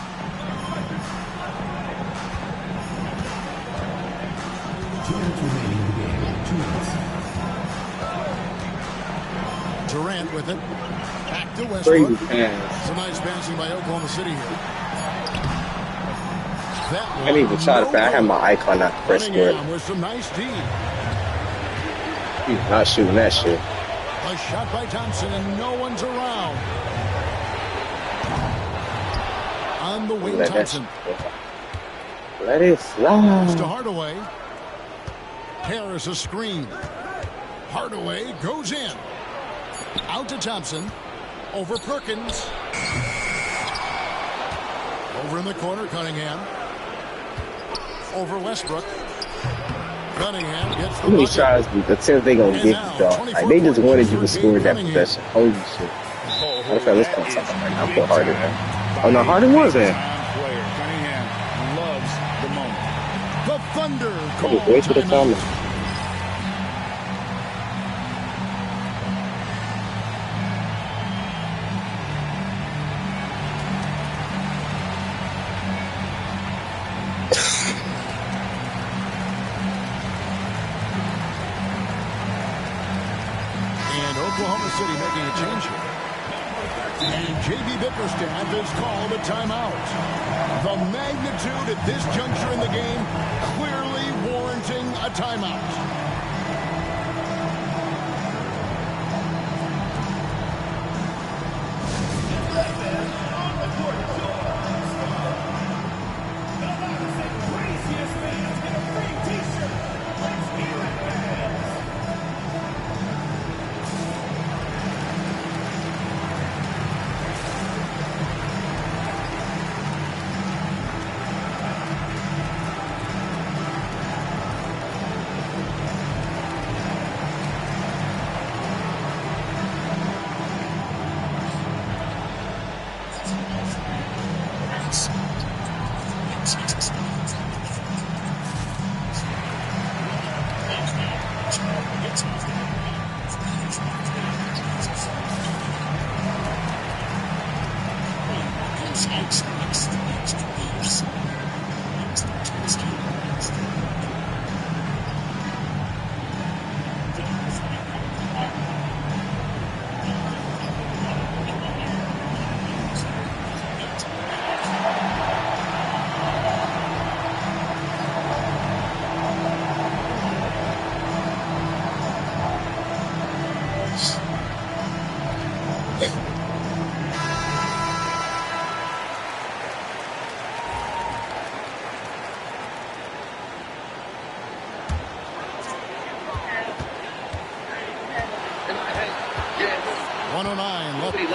Speaker 2: Durant with it. Back to Westbrook. It's a nice passing by Oklahoma City here.
Speaker 5: I didn't even try to play. I had my icon at the press square.
Speaker 2: With some nice D.
Speaker 5: He's not shooting that shit.
Speaker 2: A shot by Thompson, and no one's around. On the wing, Thompson.
Speaker 5: Let it slide.
Speaker 2: To Hardaway. Harris a screen. Hardaway goes in. Out to Thompson. Over Perkins. Over in the corner, Cunningham. Over Westbrook. Cunningham gets the
Speaker 5: How many tries the attempts they gonna get you, dog? Like, they just wanted you to score that possession. Holy shit. What if let's come something right now? Put Harden in. Oh no, Harden was in.
Speaker 3: Cunningham loves the moment.
Speaker 2: The Thunder.
Speaker 5: Wait for the comment.
Speaker 2: Oklahoma City making a change here. And J.B. Bickerstaff has called a timeout. The magnitude at this juncture in the game clearly warranting a timeout.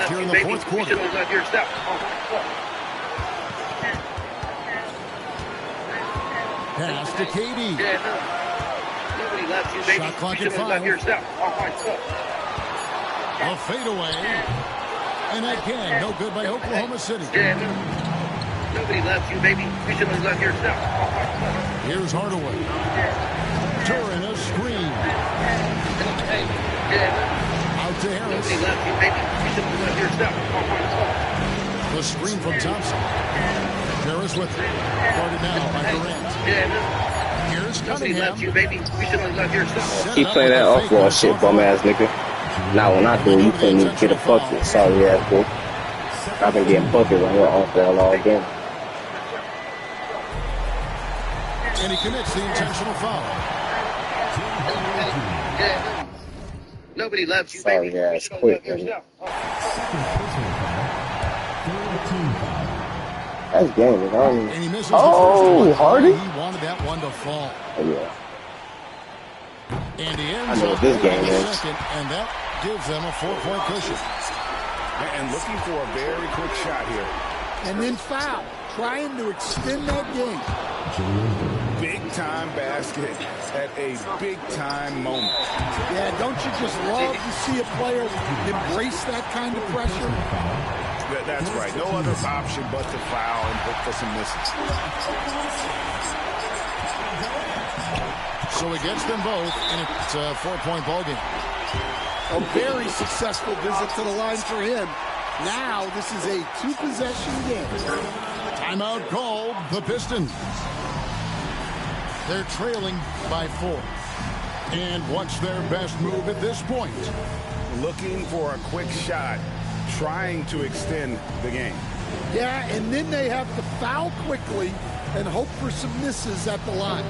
Speaker 2: Here in the fourth quarter. Pass to KD. Shot clock at 5. A fadeaway. And again, no good by Oklahoma City.
Speaker 12: Nobody loves you, baby. You should love yourself.
Speaker 2: Here's Hardaway. Turin a screen. Out to Harris.
Speaker 12: Nobody loves you, baby. You should love yourself.
Speaker 2: The screen from Thompson. Harris with it. Guarded now by Durant. Here's Cunningham.
Speaker 12: You, baby. You should love yourself.
Speaker 5: Keep playing that off-ball shit, bum-ass nigga. Now when I do, you couldn't even get a bucket. Sorry, ass boy. I've been getting buckets right here off-ball all game.
Speaker 2: And he commits the intentional foul.
Speaker 12: Nobody loves you,
Speaker 5: sorry,
Speaker 12: baby.
Speaker 5: Ass quick, man. That's game, man. Oh, Hardy?
Speaker 2: He wanted that one to fall.
Speaker 5: Oh, yeah.
Speaker 2: And he ends
Speaker 5: I know what this game is.
Speaker 2: And that gives them a 4-point cushion.
Speaker 6: And looking for a very quick shot here.
Speaker 9: And then foul. Trying to extend that game.
Speaker 6: Big-time basket at a big-time moment.
Speaker 9: Yeah, don't you just love to see a player embrace that kind of pressure?
Speaker 6: That's right. No other option but to foul and look for some misses.
Speaker 2: So he gets them both, and it's a 4-point ball game.
Speaker 9: A very successful visit to the line for him. Now this is a 2-possession game.
Speaker 2: Timeout called, the Pistons. They're trailing by 4. And what's their best move at this point?
Speaker 6: Looking for a quick shot, trying to extend the game.
Speaker 9: Yeah, and then they have to foul quickly and hope for some misses at the line.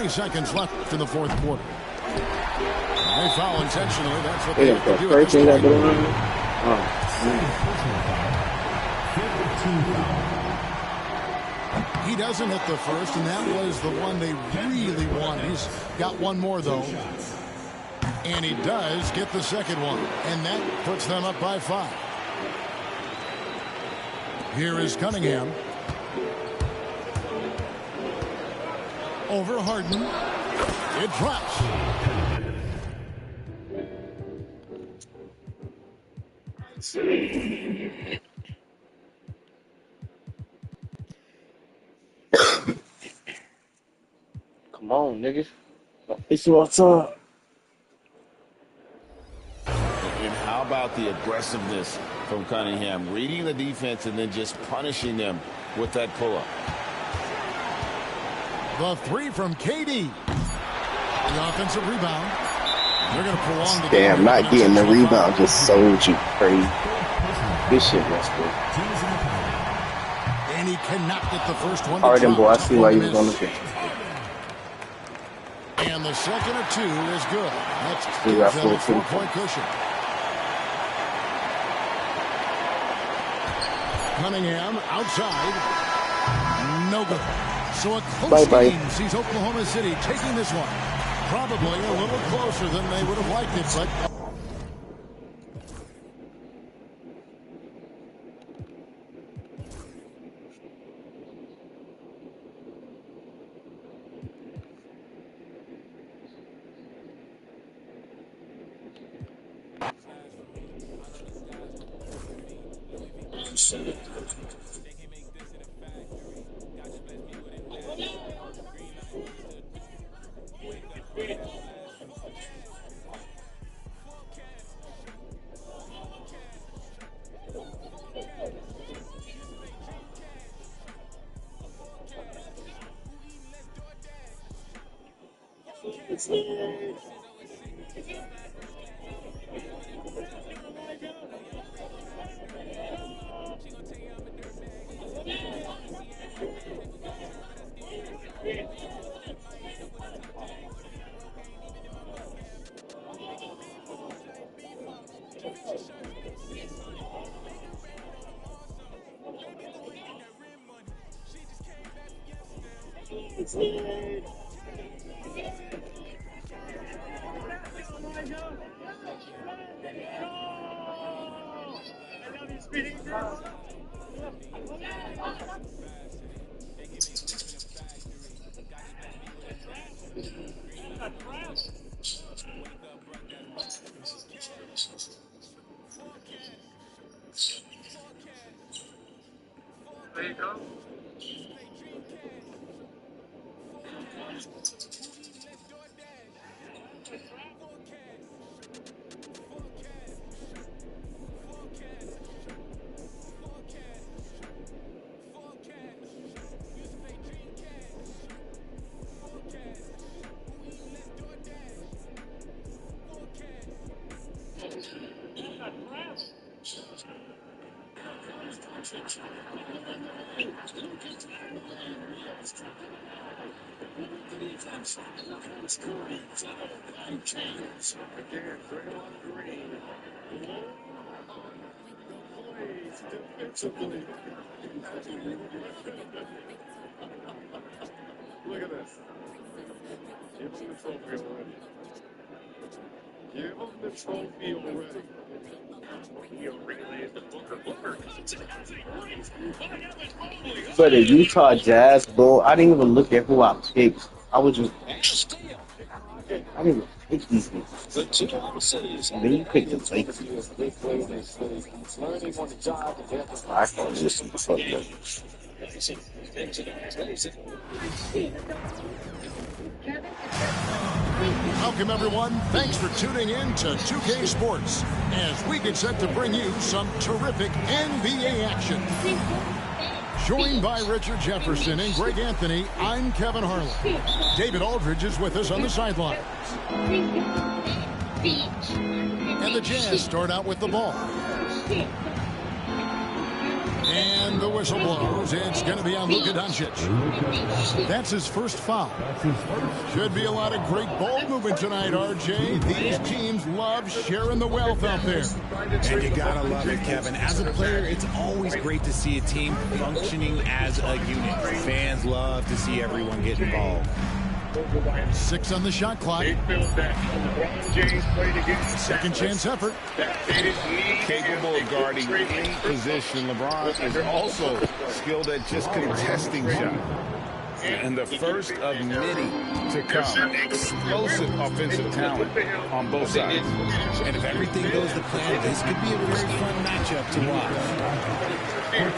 Speaker 2: Seconds left in the fourth quarter. They foul intentionally. That's what they have to do. He doesn't hit the first, and that was the one they really wanted. He's got one more, though. And he does get the second one. And that puts them up by 5. Here is Cunningham. Over Harden. It drops.
Speaker 5: Come on, niggas. It's what's up.
Speaker 13: And how about the aggressiveness from Cunningham? Reading the defense and then just punishing them with that pull-up.
Speaker 2: The 3 from KD. The offensive rebound. They're going to prolong the
Speaker 5: game. Damn, not getting the rebound just sold you crazy. This shit was good.
Speaker 2: And he cannot get the first one.
Speaker 5: All right, then, boy. I see why he was on the bench.
Speaker 2: And the second of 2 is good. That's a 4-point cushion. Cunningham outside. No good. So a close game sees Oklahoma City taking this one. Probably a little closer than they would have liked it, but...
Speaker 14: There you go. Look at this. Give him the trophy already. Give him the trophy already. He really is the Booker. Booker.
Speaker 5: For the Utah Jazz, bro, I didn't even look at who I picked. I was just I didn't even pick these niggas. And then you picked the Lakers. I can't listen to fuck that.
Speaker 2: Welcome, everyone. Thanks for tuning in to 2K Sports as we get set to bring you some terrific NBA action. Joined by Richard Jefferson and Greg Anthony, I'm Kevin Harlan. David Aldridge is with us on the sidelines. And the Jazz start out with the ball. And the whistle blows. It's going to be on Luka Doncic. That's his first foul. Should be a lot of great ball movement tonight, RJ. These teams love sharing the wealth out there.
Speaker 1: And you got to love it, Kevin. As a player, it's always great to see a team functioning as a unit. Fans love to see everyone get involved.
Speaker 2: 6 on the shot clock. Second chance effort.
Speaker 3: Capable of guarding any position. LeBron is also skilled at just contesting shots. And the first of many to come. Explosive offensive talent on both sides.
Speaker 1: And if everything goes to plan, this could be a very fun matchup to watch.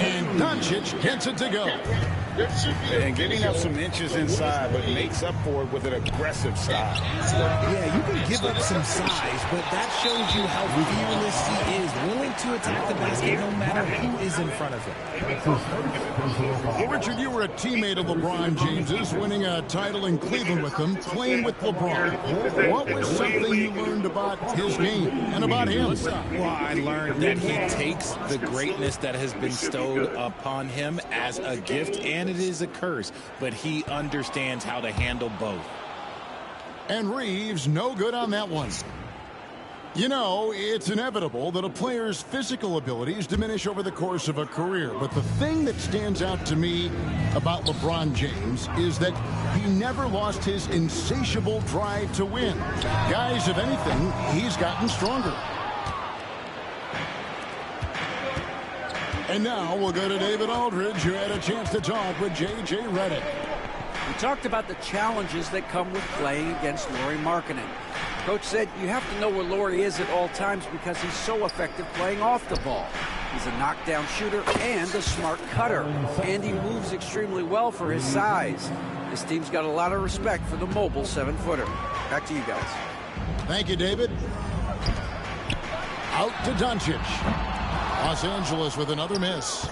Speaker 2: And Doncic gets it to go.
Speaker 3: And getting up some inches inside, but makes up for it with an aggressive style.
Speaker 1: Yeah, you can give up some size, but that shows you how fearless he is, willing to attack the basket no matter who is in front of him.
Speaker 2: Well, Richard, you were a teammate of LeBron James's, winning a title in Cleveland with him, playing with LeBron. What was something you learned about his game and about him?
Speaker 1: Well, I learned that he takes the greatness that has been bestowed upon him as a gift, and it is a curse, but he understands how to handle both.
Speaker 2: And Reeves, no good on that one. You know, it's inevitable that a player's physical abilities diminish over the course of a career, but the thing that stands out to me about LeBron James is that he never lost his insatiable drive to win. Guys, if anything, he's gotten stronger. And now we'll go to David Aldridge, who had a chance to talk with J.J. Redick.
Speaker 7: We talked about the challenges that come with playing against Lauri Markkanen. Coach said you have to know where Lauri is at all times because he's so effective playing off the ball. He's a knockdown shooter and a smart cutter. And he moves extremely well for his size. This team's got a lot of respect for the mobile 7-footer. Back to you guys.
Speaker 2: Thank you, David. Out to Doncic. Los Angeles with another miss.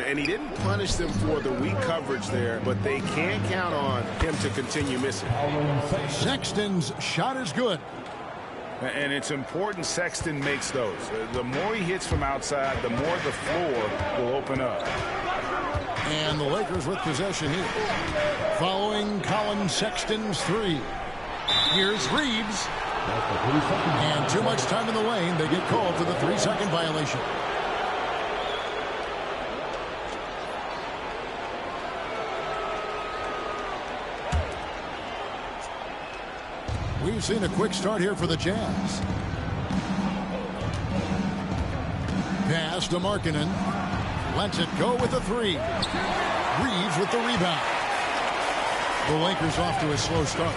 Speaker 6: And he didn't punish them for the weak coverage there, but they can count on him to continue missing.
Speaker 2: Sexton's shot is good.
Speaker 3: And it's important Sexton makes those. The more he hits from outside, the more the floor will open up.
Speaker 2: And the Lakers with possession here. Following Colin Sexton's 3. Here's Reeves. And too much time in the lane. They get called for the 3-second violation. We've seen a quick start here for the Jazz. Pass to Markkanen. Lets it go with a 3. Reeves with the rebound. The Lakers off to a slow start.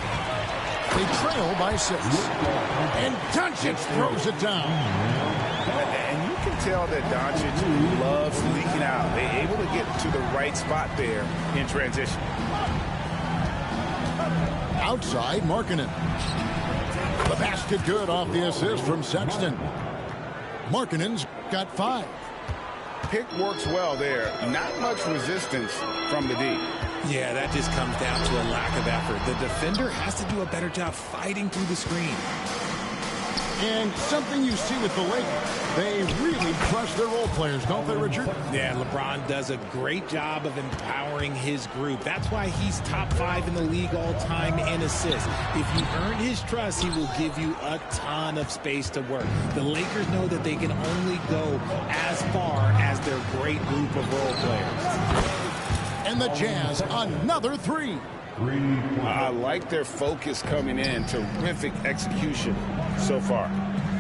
Speaker 2: They trail by 6. And Doncic throws it down.
Speaker 3: And you can tell that Doncic loves leaking out. They're able to get to the right spot there in transition.
Speaker 2: Outside, Markkanen. The basket good off the assist from Sexton. Markkanen's got 5.
Speaker 3: Pick works well there. Not much resistance from the D.
Speaker 1: Yeah, that just comes down to a lack of effort. The defender has to do a better job fighting through the screen.
Speaker 2: And something you see with the Lakers, they really trust their role players, don't they, Richard?
Speaker 1: Yeah, LeBron does a great job of empowering his group. That's why he's top 5 in the league all time in assists. If you earn his trust, he will give you a ton of space to work. The Lakers know that they can only go as far as their great group of role players.
Speaker 2: And the Jazz, another 3.
Speaker 3: I like their focus coming in. Terrific execution so far.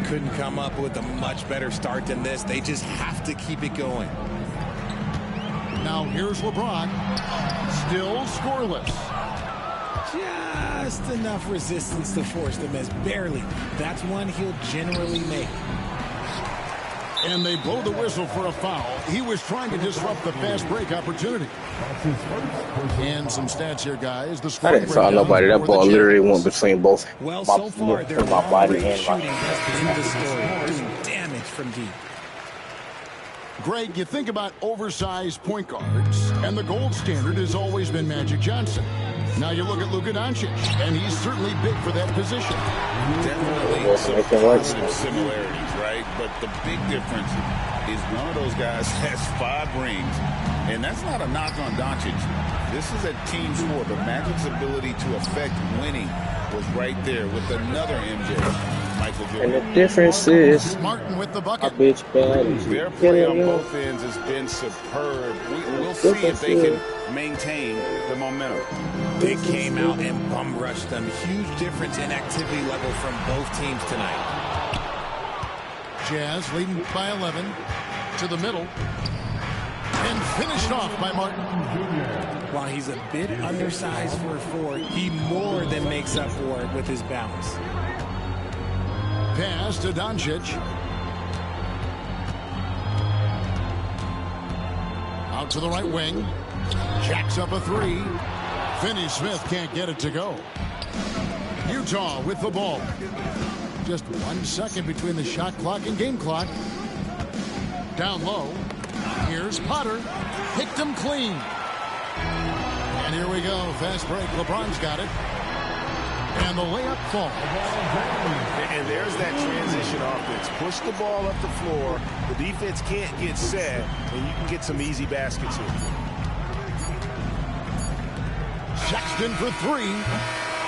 Speaker 1: Couldn't come up with a much better start than this. They just have to keep it going.
Speaker 2: Now here's LeBron. Still scoreless.
Speaker 1: Just enough resistance to force the miss. Barely. That's one he'll generally make.
Speaker 2: And they blow the whistle for a foul. He was trying to disrupt the fast break opportunity. And some stats here, guys. The
Speaker 5: I didn't saw nobody. That ball literally went between both
Speaker 1: well, so far, their
Speaker 5: my body and
Speaker 1: shooting has been the story. Doing damage from deep.
Speaker 2: Greg, you think about oversized point guards, and the gold standard has always been Magic Johnson. Now you look at Luka Doncic, and he's certainly big for that position.
Speaker 3: Definitely some positive similarities, right? But the big difference is one of those guys has 5 rings, and that's not a knock on Doncic. This is a team sport, but Magic's ability to affect winning was right there with another MJ, Michael Jordan.
Speaker 5: And the difference is,
Speaker 2: Martin with the bucket.
Speaker 3: Their play on both ends has been superb. We'll see if they can maintain the momentum.
Speaker 1: They came out and bum rushed them. Huge difference in activity level from both teams tonight.
Speaker 2: Jazz leading by 11 to the middle. And finished off by Martin.
Speaker 1: While he's a bit undersized for a 4, he more than makes up for it with his bounce.
Speaker 2: Pass to Doncic. Out to the right wing. Jacks up a 3. Finney-Smith can't get it to go. Utah with the ball. Just 1 second between the shot clock and game clock. Down low. Here's Potter. Picked him clean. And here we go. Fast break. LeBron's got it. And the layup falls.
Speaker 6: And there's that transition offense. Push the ball up the floor. The defense can't get set, and you can get some easy baskets here.
Speaker 2: Sexton for 3.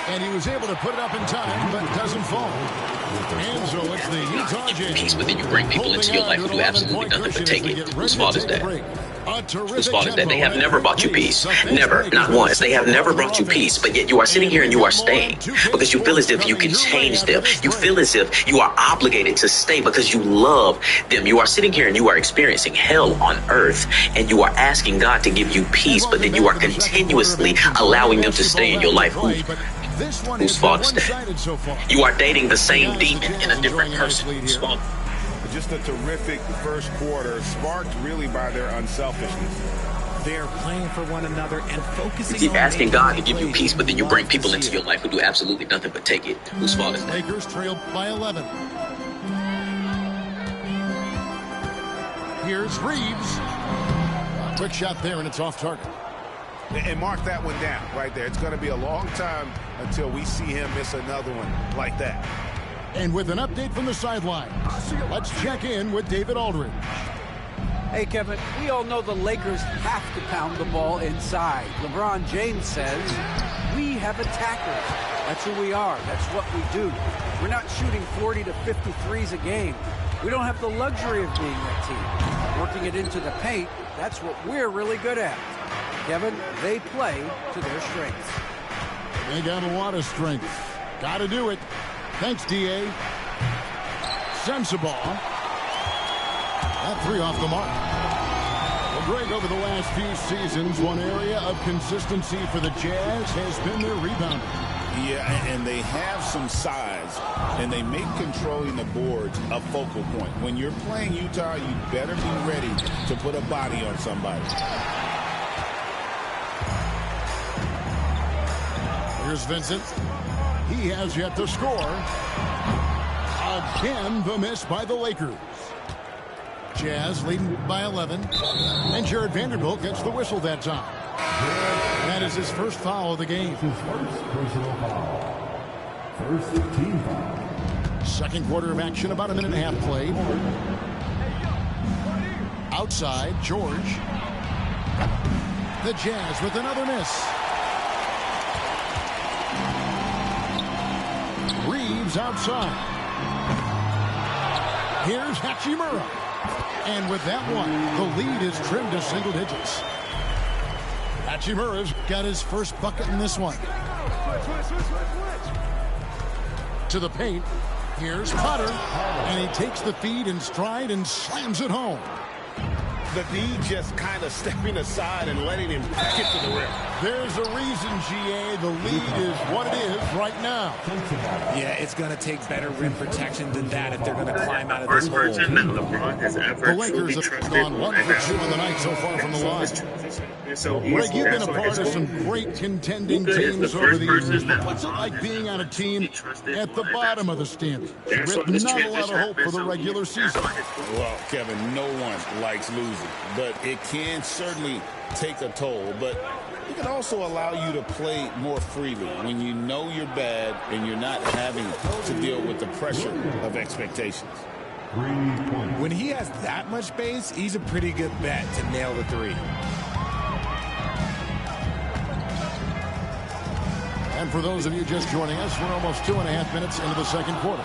Speaker 2: And he was able to put it up in time, but doesn't fall. And so it's the Utah Jazz.
Speaker 15: Peace, but then you bring people into your life who do absolutely nothing but take it. Whose fault is that? Whose fault is that? They have never brought you peace. Never. Not once. They have never brought you peace. But yet you are sitting here and you are staying because you feel as if you can change them. You feel as if you are obligated to stay because you love them. You are sitting here and you are experiencing hell on earth and you are asking God to give you peace, but then you are continuously allowing them to stay in your life. Whose fault is that? You are dating the same demon in a different person. Whose fault?
Speaker 3: Just a terrific first quarter, sparked really by their unselfishness.
Speaker 1: They're playing for one another and focusing
Speaker 15: you keep asking God to give you peace, but then you bring people into your life who do absolutely nothing but take it. Whose fault is that?
Speaker 2: Lakers trailed by 11. Here's Reeves. A quick shot there, and it's off target.
Speaker 6: And mark that one down right there. It's going to be a long time until we see him miss another one like that.
Speaker 2: And with an update from the sideline, let's check in with David Aldridge.
Speaker 7: Hey, Kevin, we all know the Lakers have to pound the ball inside. LeBron James says, we have attackers. That's who we are. That's what we do. We're not shooting 40 to 53s a game. We don't have the luxury of being that team. Working it into the paint, that's what we're really good at. Kevin, they play to their strengths.
Speaker 2: They got a lot of strength. Got to do it. Thanks, D.A. Sensabaugh. That 3 off the mark. Well, Greg, over the last few seasons, one area of consistency for the Jazz has been their rebounding.
Speaker 3: Yeah, and they have some size, and they make controlling the boards a focal point. When you're playing Utah, you better be ready to put a body on somebody.
Speaker 2: Here's Vincent. He has yet to score. Again, the miss by the Lakers. Jazz leading by 11. And Jared Vanderbilt gets the whistle that time. That is his first foul of the game.
Speaker 11: His first personal foul. First team foul.
Speaker 2: Second quarter of action, about a minute and a half played. Outside, George. The Jazz with another miss. Reeves outside. Here's Hachimura. And with that one, the lead is trimmed to single digits. Hachimura's got his first bucket in this one. To the paint. Here's Potter. And he takes the feed in stride and slams it home.
Speaker 3: The D just kind of stepping aside and letting him get to the rim.
Speaker 2: There's a reason, GA. The lead is what it is right now.
Speaker 1: Yeah, it's going to take better rim protection than that if they're going to climb out of this hole.
Speaker 2: The Lakers have gone 1 for 2 on the night so far from the line. Greg, you've been a part of some great contending teams over the years, but what's it like being on a team at the bottom of the standings with not a lot of hope for the regular season?
Speaker 3: Well, Kevin, no one likes losing, but it can certainly take a toll. But it can also allow you to play more freely when you know you're bad and you're not having to deal with the pressure of expectations.
Speaker 1: When he has that much base, he's a pretty good bet to nail the three.
Speaker 2: And for those of you just joining us, we're almost 2.5 minutes into the second quarter.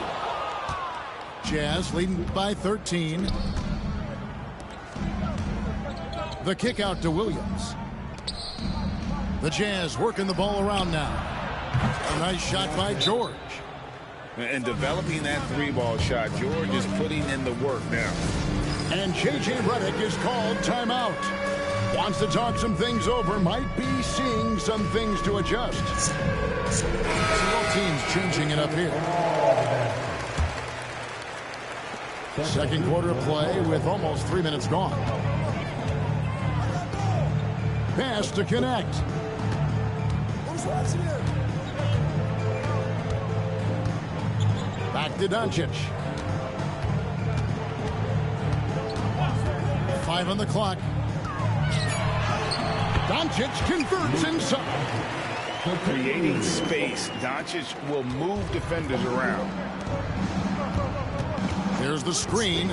Speaker 2: Jazz leading by 13. The kick out to Williams. The Jazz working the ball around now. A nice shot by George.
Speaker 3: And developing that three-ball shot, George is putting in the work now.
Speaker 2: And J.J. Redick is called timeout. Wants to talk some things over, might be seeing some things to adjust. Both teams changing it up here. Second quarter of play with almost 3 minutes gone. Pass to connect. Back to Doncic. 5 on the clock. Doncic converts inside.
Speaker 3: Creating space, Doncic will move defenders around.
Speaker 2: There's the screen.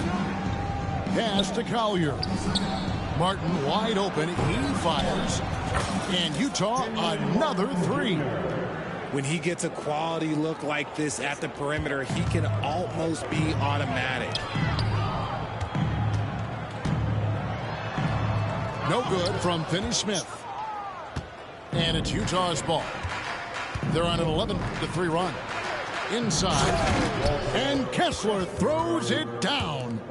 Speaker 2: Pass to Collier. Martin wide open. He fires. And Utah another three.
Speaker 1: When he gets a quality look like this at the perimeter, he can almost be automatic.
Speaker 2: No good from Finney-Smith. And it's Utah's ball. They're on an 11-3 run. Inside. And Kessler throws it down.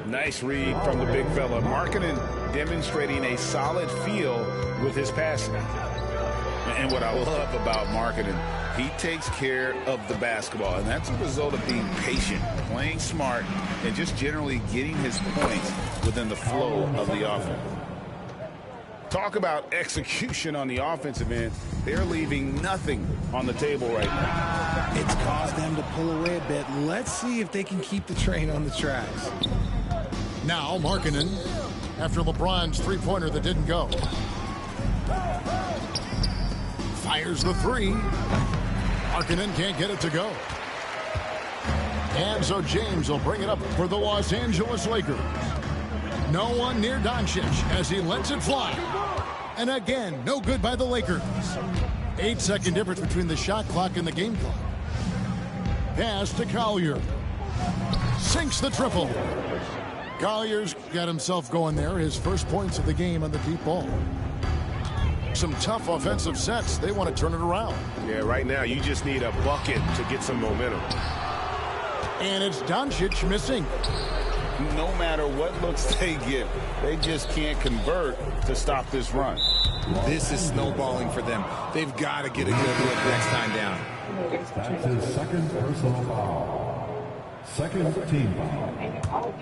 Speaker 3: Nice read from the big fella. Markkanen demonstrating a solid feel with his passing. And what I love about Markkanen, he takes care of the basketball. And that's a result of being patient, playing smart, and just generally getting his points within the flow of the offense. Talk about execution on the offensive end. They're leaving nothing on the table right now.
Speaker 1: It's caused them to pull away a bit. Let's see if they can keep the train on the tracks.
Speaker 2: Now Markkanen, after LeBron's three-pointer that didn't go. Fires the three. Markkanen can't get it to go. And so James will bring it up for the Los Angeles Lakers. No one near Doncic as he lets it fly. And again, no good by the Lakers. 8-second difference between the shot clock and the game clock. Pass to Collier. Sinks the triple. Collier's got himself going there. His first points of the game on the deep ball. Some tough offensive sets. They want to turn it around.
Speaker 6: Yeah, right now you just need a bucket to get some momentum.
Speaker 2: And it's Doncic missing.
Speaker 3: No matter what looks they get, they just can't convert to stop this run.
Speaker 1: This is snowballing for them. They've got to get a good look next time down.
Speaker 11: That's his second personal foul. Second team foul.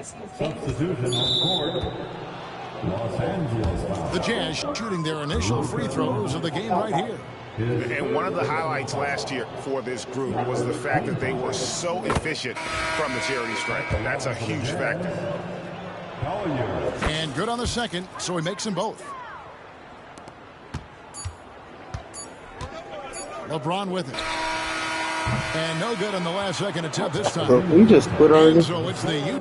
Speaker 11: Substitution on court. Los Angeles foul.
Speaker 2: The Jazz shooting their initial free throws of the game right here.
Speaker 6: And one of the highlights last year for this group was the fact that they were so efficient from the charity stripe. That's a huge factor.
Speaker 2: And good on the second, so he makes them both. LeBron with it. And no good on the last second attempt this time.
Speaker 5: So we just put on.
Speaker 2: So it's the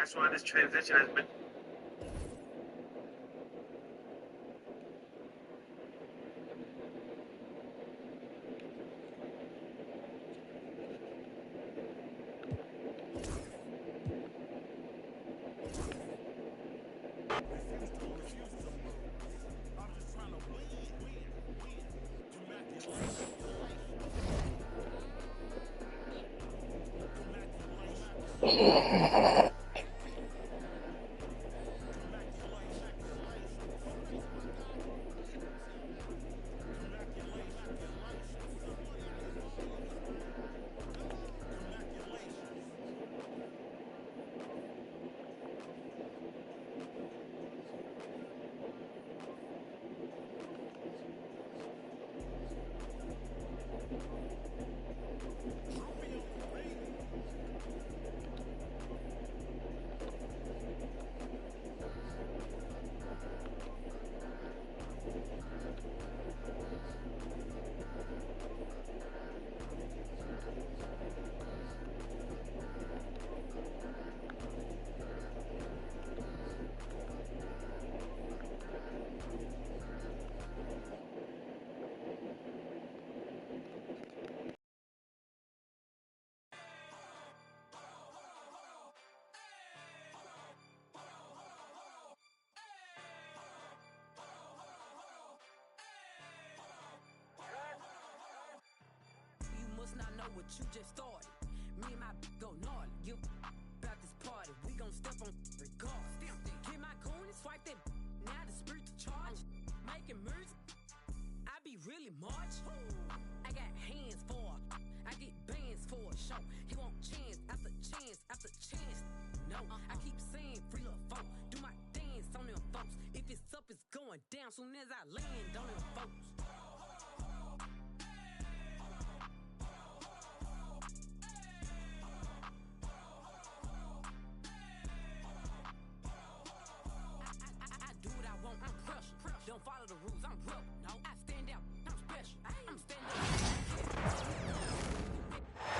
Speaker 12: That's why this transition has been.
Speaker 16: Not know what you just started. Me and my go gnarly. Give about this party. We gon' step on regardless. Get my coin and swipe that. Now the spirit to charge. Making moves. I be really March. I got hands for. I get bands for a show. He want chance after chance after chance. No, I keep saying free little folk. Do my dance on them folks. If it's up, it's going down. Soon as I land on them folks. Don't follow the rules, I'm broke. No, I stand out, I'm special. I'm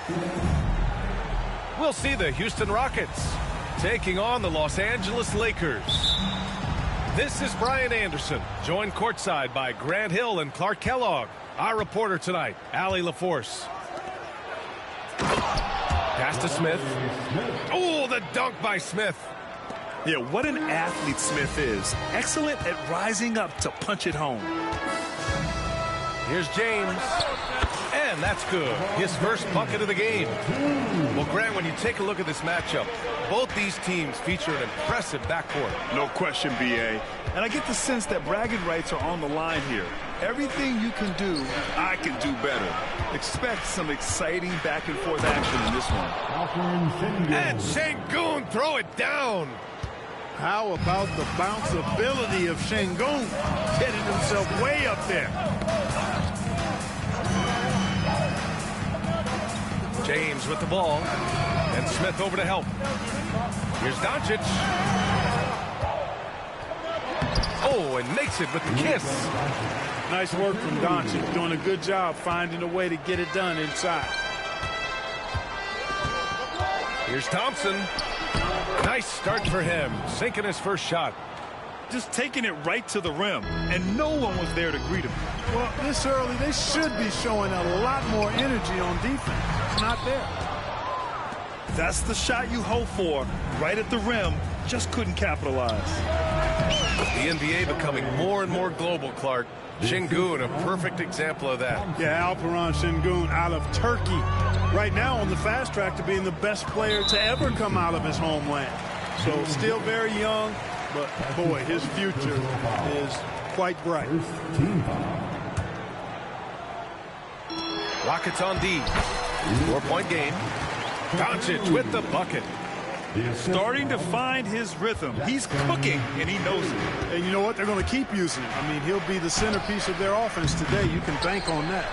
Speaker 16: standing.
Speaker 17: We'll see the Houston Rockets taking on the Los Angeles Lakers. This is Brian Anderson, joined courtside by Grant Hill and Clark Kellogg. Our reporter tonight, Allie LaForce. Pass to Smith. Oh, the dunk by Smith.
Speaker 18: Yeah, what an athlete Smith is. Excellent at rising up to punch it home.
Speaker 17: Here's James. And that's good. His first bucket of the game. Well, Grant, when you take a look at this matchup, both these teams feature an impressive backcourt.
Speaker 18: No question, B.A. And I get the sense that bragging rights are on the line here. Everything you can do, I can do better. Expect some exciting back-and-forth action in this one.
Speaker 17: And Sengun throw it down.
Speaker 19: How about the bounceability of Sengun, getting himself way up there.
Speaker 17: James with the ball, and Smith over to help. Here's Doncic. Oh, and makes it with the kiss.
Speaker 19: Nice work from Doncic, doing a good job finding a way to get it done inside.
Speaker 17: Here's Thompson. Nice start for him, sinking his first shot.
Speaker 18: Just taking it right to the rim, and no one was there to greet him.
Speaker 19: Well, this early, they should be showing a lot more energy on defense. It's not there.
Speaker 18: That's the shot you hope for, right at the rim. Just couldn't capitalize.
Speaker 17: The NBA becoming more and more global, Clark. Sengun, a perfect example of that.
Speaker 19: Yeah, Alperen Sengun out of Turkey. Right now on the fast track to being the best player to ever come out of his homeland. So still very young, but boy, his future is quite bright.
Speaker 17: Rockets on D. 4-point game. Doncic with the bucket.
Speaker 18: Starting to find his rhythm. He's cooking, and he knows it.
Speaker 19: And you know what? They're going to keep using him. I mean, he'll be the centerpiece of their offense today. You can bank on that.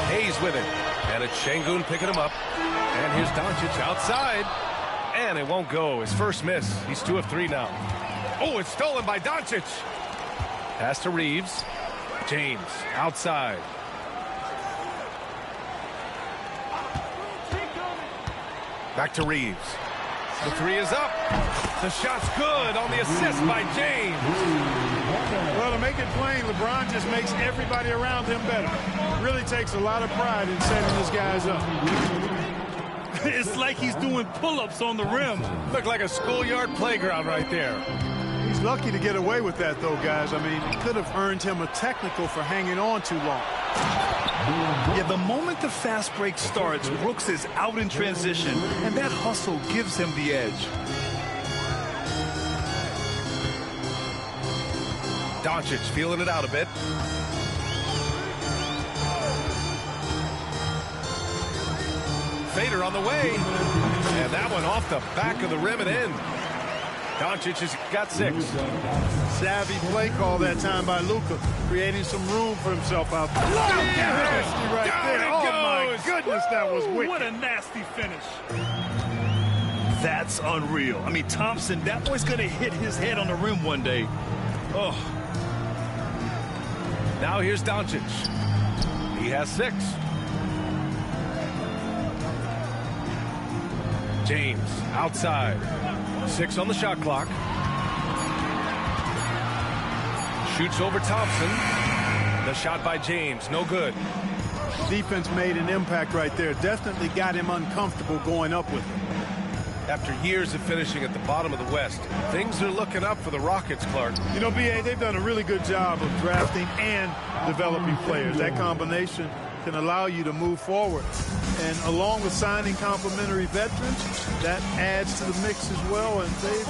Speaker 17: Hayes with it. And it's Sengun picking him up. And here's Doncic outside. And it won't go. His first miss. He's 2 of 3 now. Oh, it's stolen by Doncic. Pass to Reeves. James outside. Back to Reeves. The 3 is up. The shot's good on the assist by James.
Speaker 19: Well, to make it plain, LeBron just makes everybody around him better. Really takes a lot of pride in setting his guys up.
Speaker 18: It's like he's doing pull-ups on the rim.
Speaker 17: Looked like a schoolyard playground right there.
Speaker 19: He's lucky to get away with that, though, guys. I mean, it could have earned him a technical for hanging on too long.
Speaker 18: Yeah, the moment the fast break starts, Brooks is out in transition, and that hustle gives him the edge.
Speaker 17: Doncic feeling it out a bit. Fader on the way. And that one off the back of the rim and in. Doncic has got 6.
Speaker 19: Savvy play call that time by Luka, creating some room for himself out there. Nasty right there. Oh, my goodness, that was wicked.
Speaker 18: What a nasty finish. That's unreal. I mean, Thompson, that boy's going to hit his head on the rim one day. Oh.
Speaker 17: Now here's Doncic. He has 6. James outside. 6 on the shot clock. Shoots over Thompson. The shot by James, no good.
Speaker 19: Defense made an impact right there. Definitely got him uncomfortable going up with him.
Speaker 17: After years of finishing at the bottom of the West, things are looking up for the Rockets, Clark.
Speaker 19: You know, B.A., they've done a really good job of drafting and developing players. That combination can allow you to move forward. And along with signing complementary veterans, that adds to the mix as well. And they've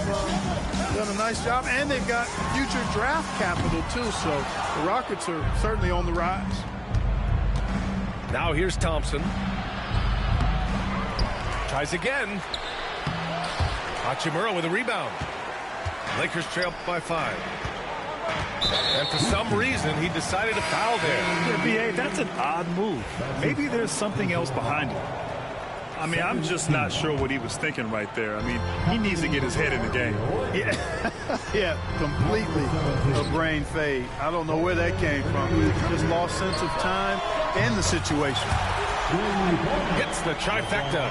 Speaker 19: done a nice job. And they've got future draft capital, too. So the Rockets are certainly on the rise.
Speaker 17: Now here's Thompson. Tries again. Hachimura with a rebound. Lakers trail by 5. And for some reason, he decided to foul there.
Speaker 18: Yeah, B.A., that's an odd move. Maybe there's something else behind it. I mean, I'm just not sure what he was thinking right there. I mean, he needs to get his head in the game.
Speaker 19: Yeah, completely a brain fade. I don't know where that came from. Just lost sense of time and the situation.
Speaker 17: Hits the trifecta.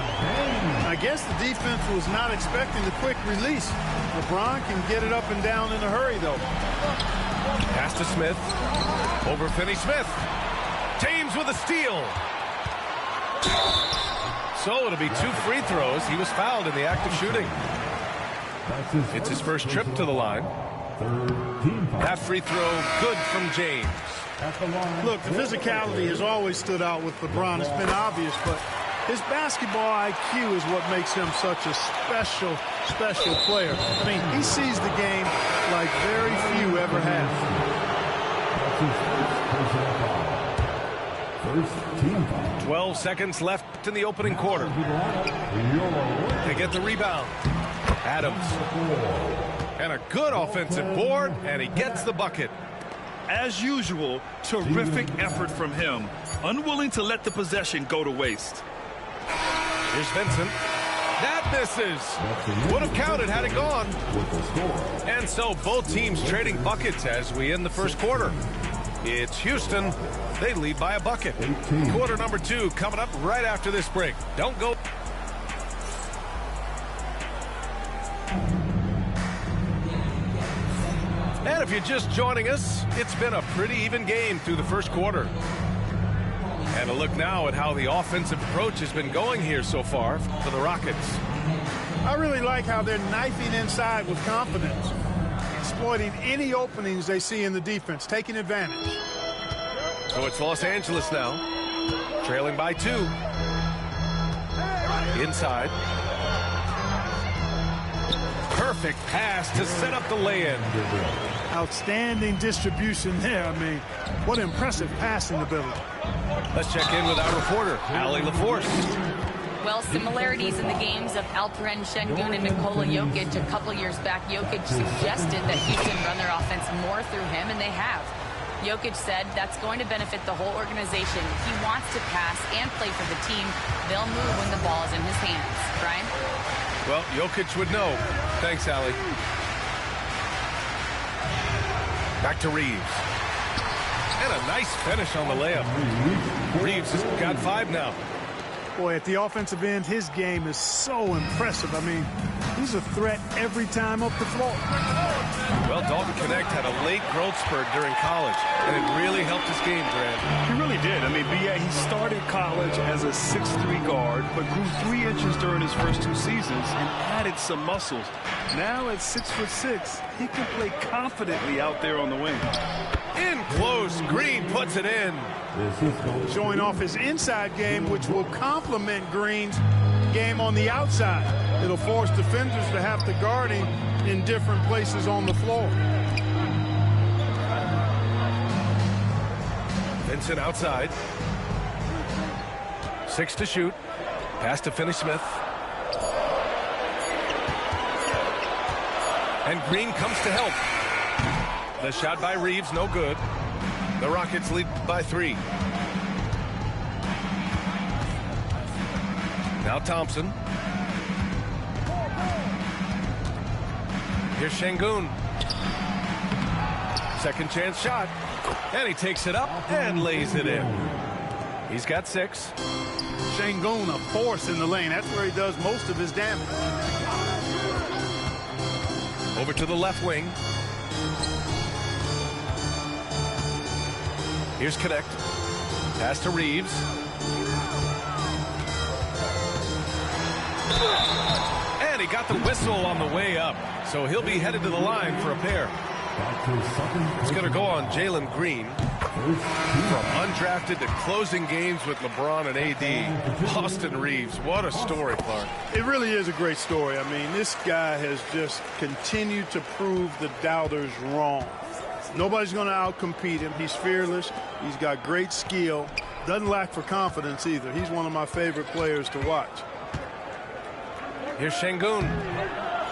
Speaker 19: I guess the defense was not expecting the quick release. LeBron can get it up and down in a hurry, though.
Speaker 17: Pass to Smith. Over Finney-Smith. James with a steal. So it'll be 2 free throws. He was fouled in the act of shooting. It's his first trip to the line. That free throw good from James.
Speaker 19: Look, the physicality has always stood out with LeBron. It's been obvious, but his basketball IQ is what makes him such a special player. I mean, he sees the game like very few ever have.
Speaker 17: 12 seconds left in the opening quarter. They get the rebound. Adams. And a good offensive board, and he gets the bucket.
Speaker 18: As usual, terrific effort from him. Unwilling to let the possession go to waste.
Speaker 17: Here's Vincent. That misses. Would have counted had it gone. And so both teams trading buckets as we end the first quarter. It's Houston. They lead by a bucket. Quarter number 2 coming up right after this break. Don't go. And if you're just joining us, it's been a pretty even game through the first quarter. And a look now at how the offensive approach has been going here so far for the Rockets.
Speaker 19: I really like how they're knifing inside with confidence, exploiting any openings they see in the defense, taking advantage.
Speaker 17: So it's Los Angeles now, trailing by 2. Inside. Perfect pass to set up the lay-in.
Speaker 19: Outstanding distribution there. I mean, what impressive passing ability.
Speaker 17: Let's check in with our reporter, Allie LaForce.
Speaker 20: Well, similarities in the games of Alperen Şengün and Nikola Jokic. A couple years back, Jokic suggested that Houston run their offense more through him, and they have. Jokic said that's going to benefit the whole organization. He wants to pass and play for the team. They'll move when the ball is in his hands. Brian?
Speaker 17: Well, Jokic would know. Thanks, Allie. Back to Reeves. And a nice finish on the layup. Reeves has got 5 now.
Speaker 19: Boy, at the offensive end, his game is so impressive. I mean, he's a threat every time up the floor.
Speaker 17: Well, Dalton Knecht had a late growth spurt during college, and it really helped his game, Grant.
Speaker 18: He really did. I mean, B.A., he started college as a 6'3" guard, but grew 3 inches during his first 2 seasons and added some muscles. Now at 6'6", he can play confidently out there on the wing.
Speaker 17: In close, Green puts it in.
Speaker 19: Showing off his inside game, which will complement Green's game on the outside. It'll force defenders to have to guard him in different places on the floor.
Speaker 17: Vincent outside. 6 to shoot. Pass to Finney-Smith. And Green comes to help. The shot by Reeves, no good. The Rockets lead by 3. Now Thompson. Here's Şengün. Second chance shot. And he takes it up and lays it in. He's got 6.
Speaker 19: Şengün, a force in the lane. That's where he does most of his damage.
Speaker 17: Over to the left wing. Here's Connect. Pass to Reeves. And he got the whistle on the way up. So he'll be headed to the line for a pair. It's going to go on Jalen Green. From undrafted to closing games with LeBron and AD. Austin Reeves, what a story, Clark.
Speaker 19: It really is a great story. I mean, this guy has just continued to prove the doubters wrong. Nobody's going to outcompete him. He's fearless. He's got great skill. Doesn't lack for confidence either. He's one of my favorite players to watch.
Speaker 17: Here's Şengün.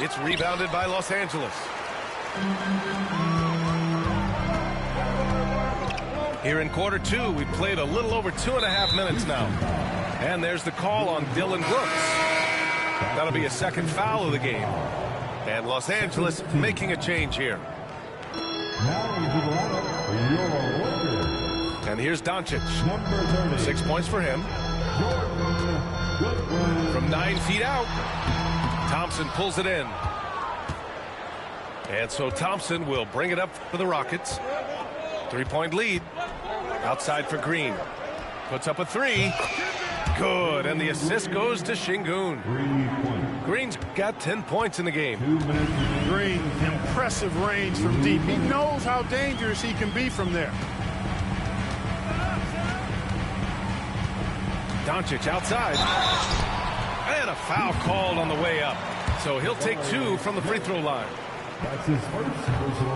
Speaker 17: It's rebounded by Los Angeles. Here in quarter 2, we played a little over 2.5 minutes now. And there's the call on Dillon Brooks. That'll be a second foul of the game. And Los Angeles making a change here. And here's Doncic. 6 points for him. From 9 feet out, Thompson pulls it in. And so Thompson will bring it up for the Rockets. 3-point lead. Outside for Green. Puts up a 3. Good. And the assist goes to Şengün. Green's got 10 points in the game.
Speaker 19: Green, impressive range from deep. He knows how dangerous he can be from there.
Speaker 17: Doncic outside. And a foul called on the way up. So he'll take 2 from the free throw line.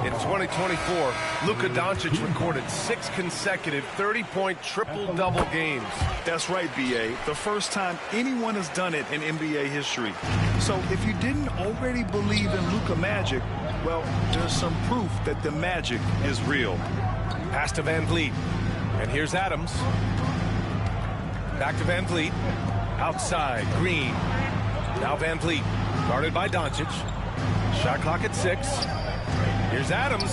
Speaker 17: In 2024, Luka Doncic recorded 6 consecutive 30-point triple-double games.
Speaker 18: That's right, B.A. The first time anyone has done it in NBA history. So if you didn't already believe in Luka magic, well, there's some proof that the magic is real.
Speaker 17: Pass to Van Vliet. And here's Adams. Back to Van Vliet. Outside, Green. Now Van Vliet, guarded by Doncic. Shot clock at 6. Here's Adams.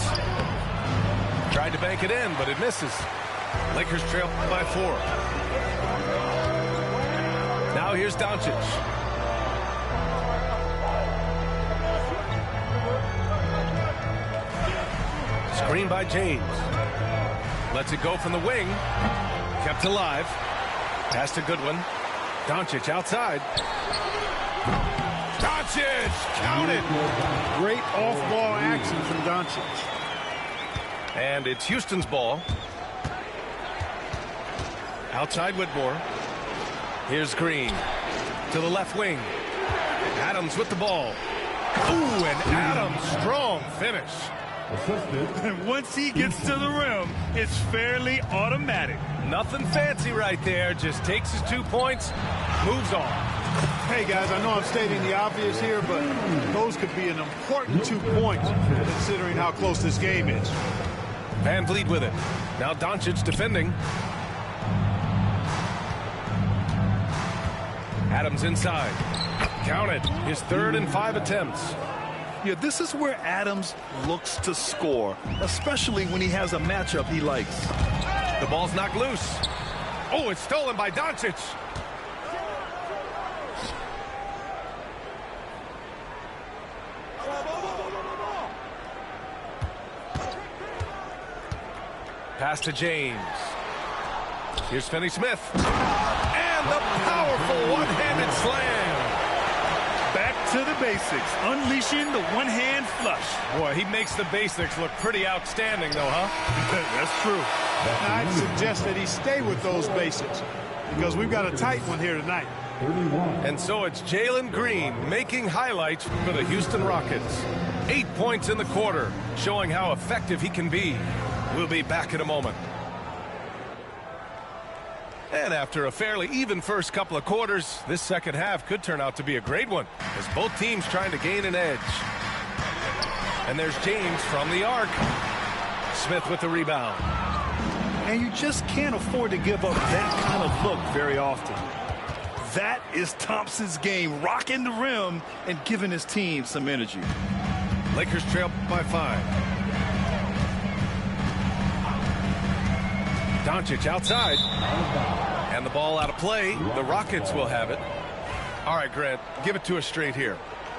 Speaker 17: Tried to bank it in, but it misses. Lakers trail by 4. Now here's Doncic. Screen by James. Lets it go from the wing. Kept alive. Pass to Goodwin. Doncic outside. Doncic, count it.
Speaker 19: Great off-ball action from Doncic.
Speaker 17: And it's Houston's ball. Outside Whitmore. Here's Green to the left wing. Adams with the ball. Ooh, and Adams, strong finish.
Speaker 8: And once he gets to the rim, it's fairly automatic.
Speaker 17: Nothing fancy right there. Just takes his 2 points, moves on.
Speaker 19: Hey, guys, I know I'm stating the obvious here, but those could be an important 2 points considering how close this game is.
Speaker 17: Van Vliet with it. Now Doncic defending. Adams inside. Count it. His 3rd and 5 attempts.
Speaker 18: Yeah, this is where Adams looks to score, especially when he has a matchup he likes.
Speaker 17: The ball's knocked loose. Oh, it's stolen by Doncic. Pass to James. Here's Finney-Smith. And the powerful one-handed slam.
Speaker 8: Back
Speaker 18: to the basics, unleashing the one-hand flush.
Speaker 17: Boy, he makes the basics look pretty outstanding, though, huh?
Speaker 18: That's true.
Speaker 19: I'd suggest that he stay with those basics because we've got a tight one here tonight.
Speaker 17: And so it's Jalen Green making highlights for the Houston Rockets. 8 points in the quarter, showing how effective he can be. We'll be back in a moment. And after a fairly even first couple of quarters, this second half could turn out to be a great one, as both teams trying to gain an edge. And there's James from the arc. Smith with the rebound.
Speaker 18: And you just can't afford to give up that kind of look very often. That is Thompson's game, rocking the rim and giving his team some energy.
Speaker 17: Lakers trail by 5. Doncic outside. And the ball out of play. The Rockets will have it. All right, Grant, give it to us straight here.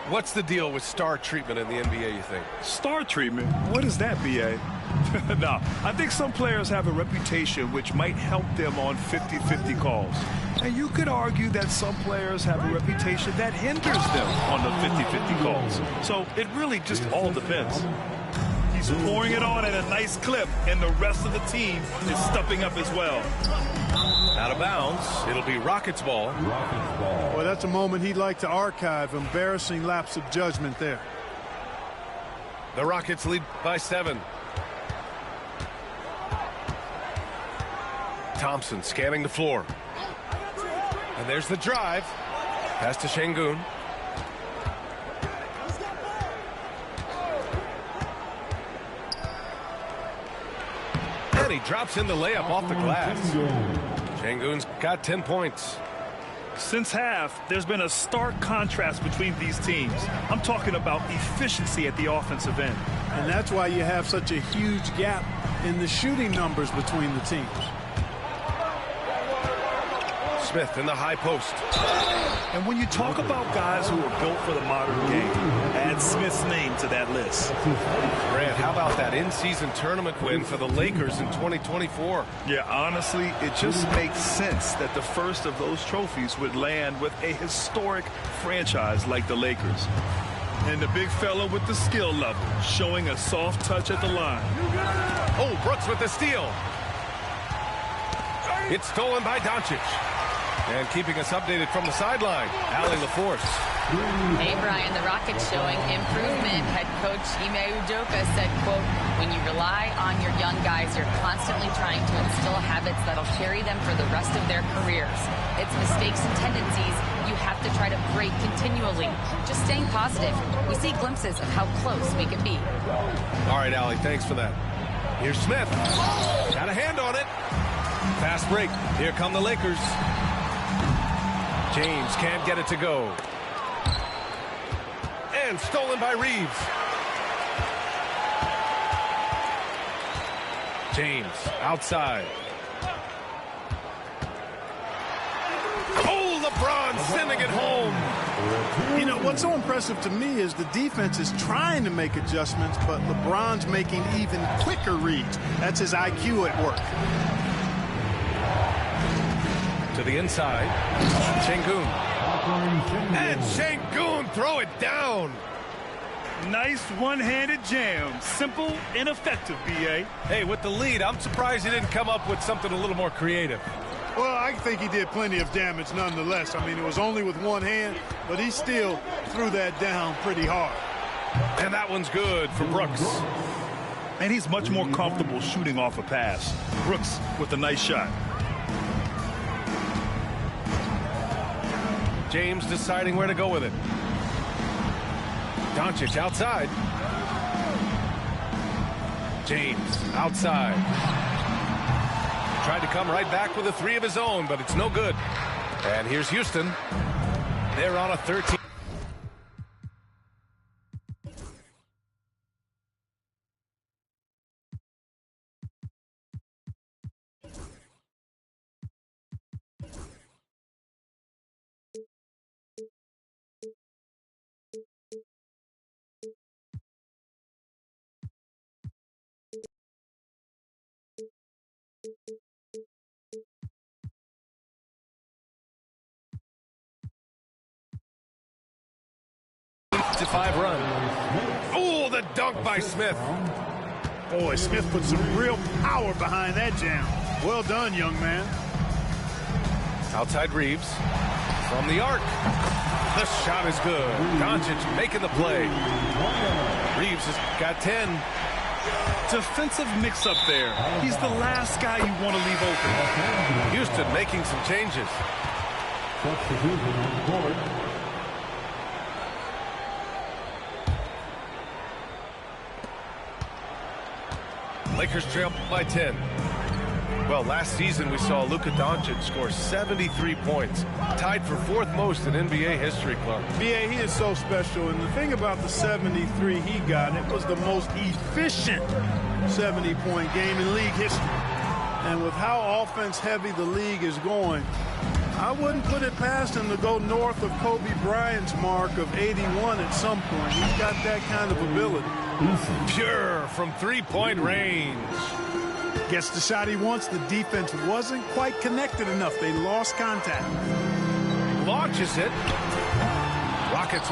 Speaker 17: What's the deal with star treatment in the NBA, you think?
Speaker 18: Star treatment? What is that, B.A.? No, I think some players have a reputation which might help them on 50-50 calls. And you could argue that some players have a reputation that hinders them on the 50-50 calls. So it really just all depends. He's pouring it on at a nice clip, and the rest of the team is stepping up as well.
Speaker 17: Out of bounds. It'll be Rockets ball.
Speaker 19: Well, that's a moment he'd like to archive. Embarrassing lapse of judgment there.
Speaker 17: The Rockets lead by 7. Thompson scanning the floor. And there's the drive. Pass to Şengün. And he drops in the layup off the glass. Şengün's got 10 points.
Speaker 18: Since half, there's been a stark contrast between these teams. I'm talking about efficiency at the offensive end.
Speaker 19: And that's why you have such a huge gap in the shooting numbers between the teams.
Speaker 17: Smith in the high post.
Speaker 18: And when you talk about guys who are built for the modern game, add Smith's name to that list.
Speaker 17: Grant, how about that in-season tournament win for the Lakers in 2024?
Speaker 18: Yeah, honestly, it just makes sense that the first of those trophies would land with a historic franchise like the Lakers. And the big fella with the skill level, showing a soft touch at the line.
Speaker 17: Oh, Brooks with the steal. It's stolen by Doncic. And keeping us updated from the sideline, Allie LaForce.
Speaker 20: Hey, Brian, the Rockets showing improvement. Head coach Ime Udoka said, quote, when you rely on your young guys, you're constantly trying to instill habits that'll carry them for the rest of their careers. It's mistakes and tendencies you have to try to break continually. Just staying positive. We see glimpses of how close we can be.
Speaker 17: All right, Allie, thanks for that. Here's Smith. Got a hand on it. Fast break. Here come the Lakers. James can't get it to go. And stolen by Reeves. James outside. Oh, LeBron sending it home.
Speaker 19: You know, what's so impressive to me is the defense is trying to make adjustments, but LeBron's making even quicker reads. That's his IQ at work.
Speaker 17: To the inside. Şengün. And Şengün throw it down.
Speaker 18: Nice one-handed jam. Simple and effective, B.A.
Speaker 17: Hey, with the lead, I'm surprised he didn't come up with something a little more creative.
Speaker 19: Well, I think he did plenty of damage nonetheless. I mean, it was only with one hand, but he still threw that down pretty hard.
Speaker 17: And that one's good for Brooks.
Speaker 18: And he's much more comfortable shooting off a pass. Brooks with a nice shot.
Speaker 17: James deciding where to go with it. Doncic outside. James outside. Tried to come right back with a 3 of his own, but it's no good. And here's Houston. They're on a 13. 25 run. Oh, the dunk by Smith.
Speaker 19: Boy, Smith put some real power behind that jam. Well done, young man.
Speaker 17: Outside Reeves. From the arc. The shot is good. Doncic making the play. Reeves has got 10.
Speaker 18: Defensive mix-up there. He's the last guy you want to leave open.
Speaker 17: Houston making some changes.
Speaker 11: Substitution on the court.
Speaker 17: Lakers trail by 10. Well, last season we saw Luka Doncic score 73 points, tied for 4th most in NBA history, Clark.
Speaker 19: BA, he is so special, and the thing about the 73 he got, it was the most efficient 70-point game in league history. And with how offense-heavy the league is going, I wouldn't put it past him to go north of Kobe Bryant's mark of 81 at some point. He's got that kind of ability.
Speaker 17: Pure from three-point range.
Speaker 19: Gets the shot he wants. The defense wasn't quite connected enough. They lost contact.
Speaker 17: Launches it.